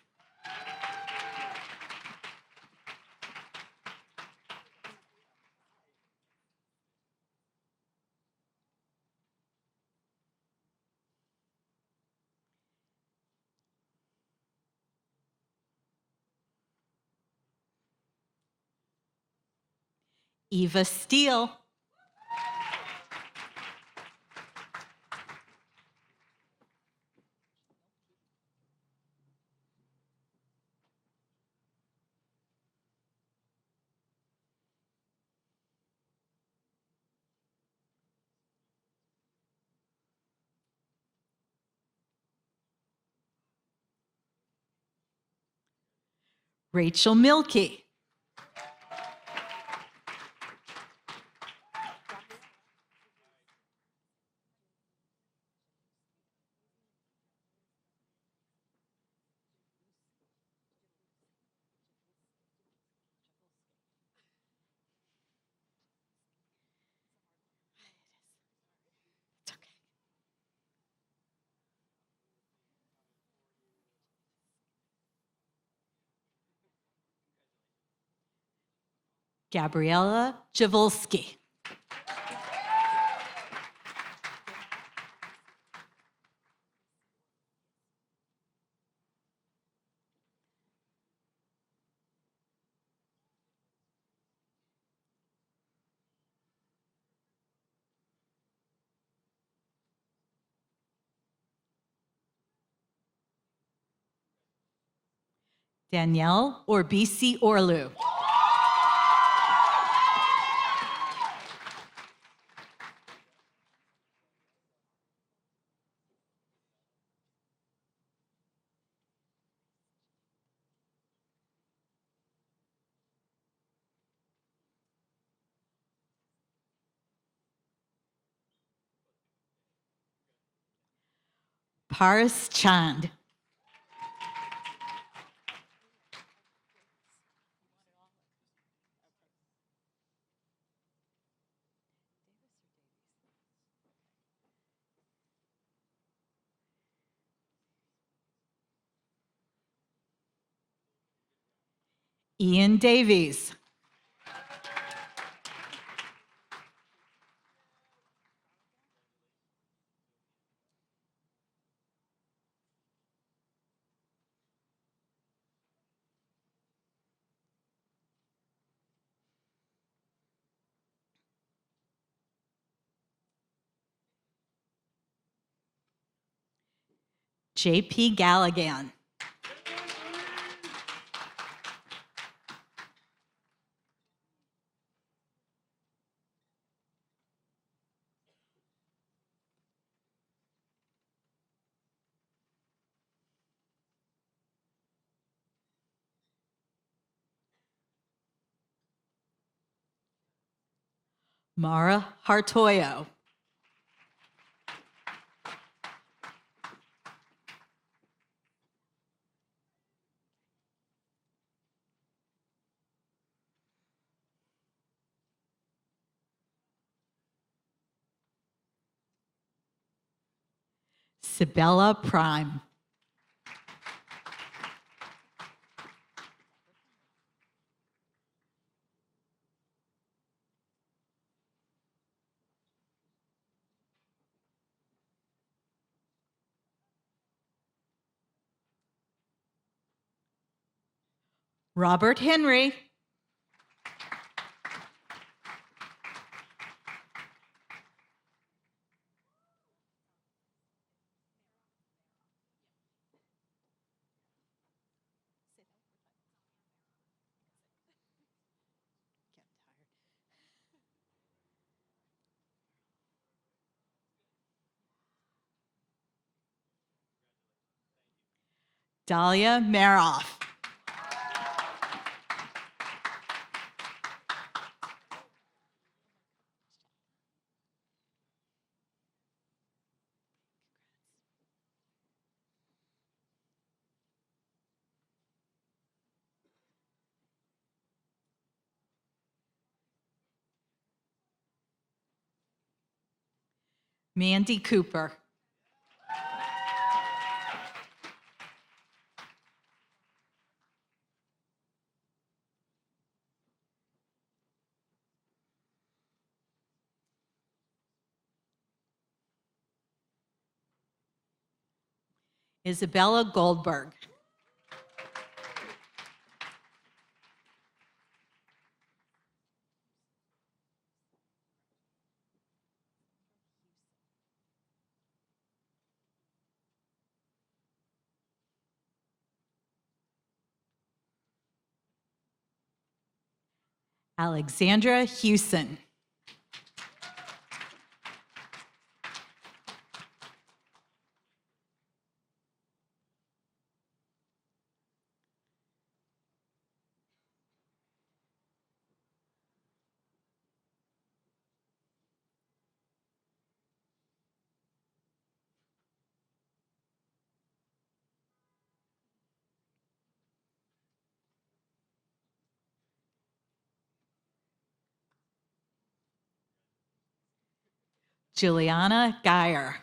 Eva Steele. Rachel Milkey. Gabriella Javolski. Danielle Orbisi Orlu. Paris Chand. Ian Davies. JP Galligan. Mara Hartoyo. Sibella Prime. Robert Henry. Dahlia Maroff. Mandy Cooper. Isabella Goldberg. Alexandra Hewson. Juliana Geyer.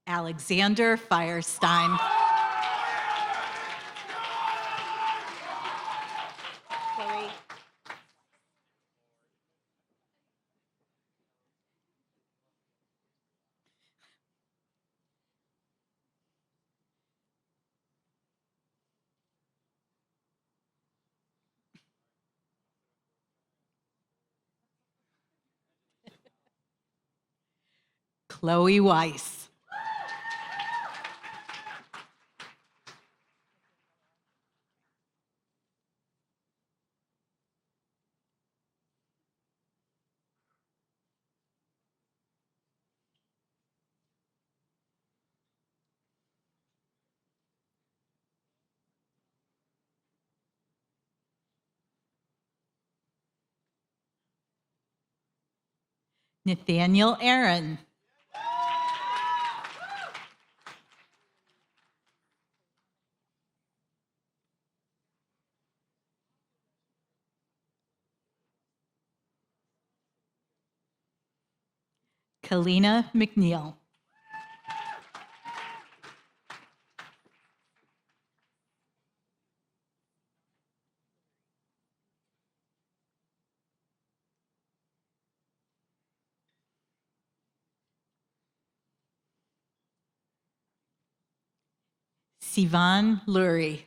Alexander Firestine. Chloe Weiss. Nathaniel Aaron. Kalina McNeil. Sivan Lurie.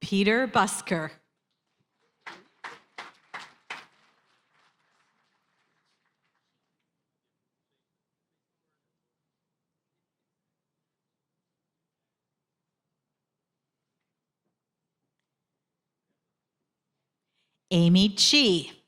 Peter Busker. Amy Chi.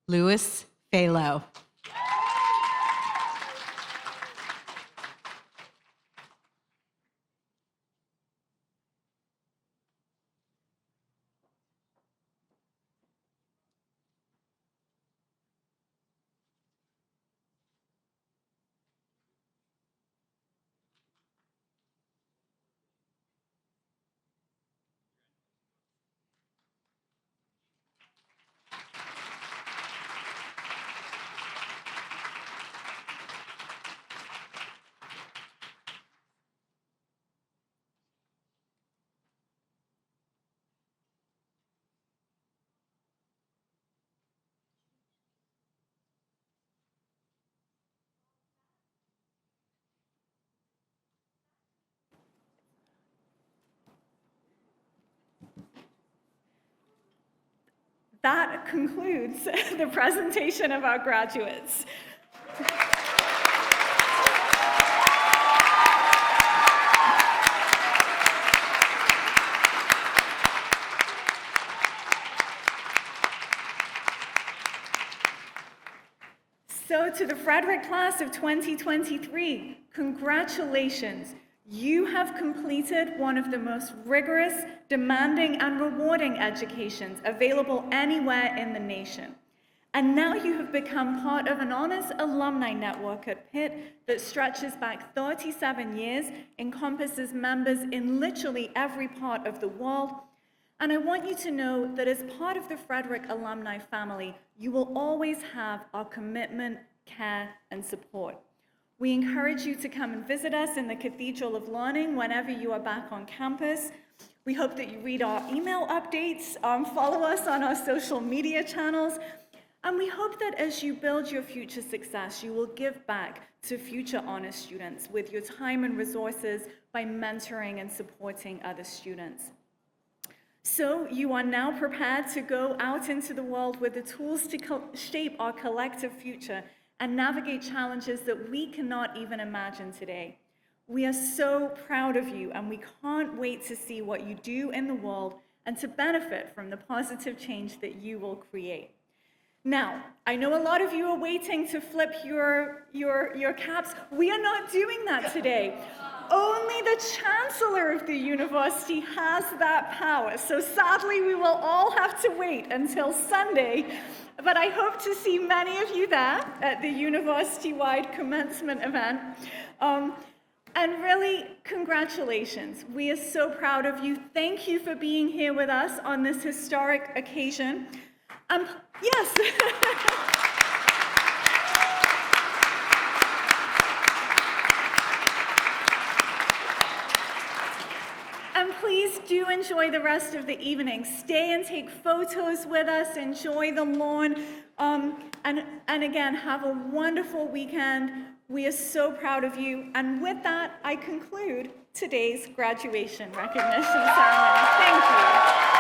Louis Phalo. That concludes the presentation of our graduates. So to the Frederick class of 2023, congratulations. You have completed one of the most rigorous, demanding, and rewarding educations available anywhere in the nation. And now you have become part of an honors alumni network at Pitt that stretches back 37 years, encompasses members in literally every part of the world. And I want you to know that as part of the Frederick alumni family, you will always have our commitment, care, and support. We encourage you to come and visit us in the Cathedral of Learning whenever you are back on campus. We hope that you read our email updates, follow us on our social media channels, and we hope that as you build your future success, you will give back to future honors students with your time and resources by mentoring and supporting other students. So you are now prepared to go out into the world with the tools to shape our collective future and navigate challenges that we cannot even imagine today. We are so proud of you, and we can't wait to see what you do in the world and to benefit from the positive change that you will create. Now, I know a lot of you are waiting to flip your caps. We are not doing that today. Only the Chancellor of the university has that power. So sadly, we will all have to wait until Sunday. But I hope to see many of you there at the university-wide commencement event. And really, congratulations. We are so proud of you. Thank you for being here with us on this historic occasion. Yes. And please do enjoy the rest of the evening. Stay and take photos with us. Enjoy the lawn. And again, have a wonderful weekend. We are so proud of you. And with that, I conclude today's graduation recognition ceremony. Thank you.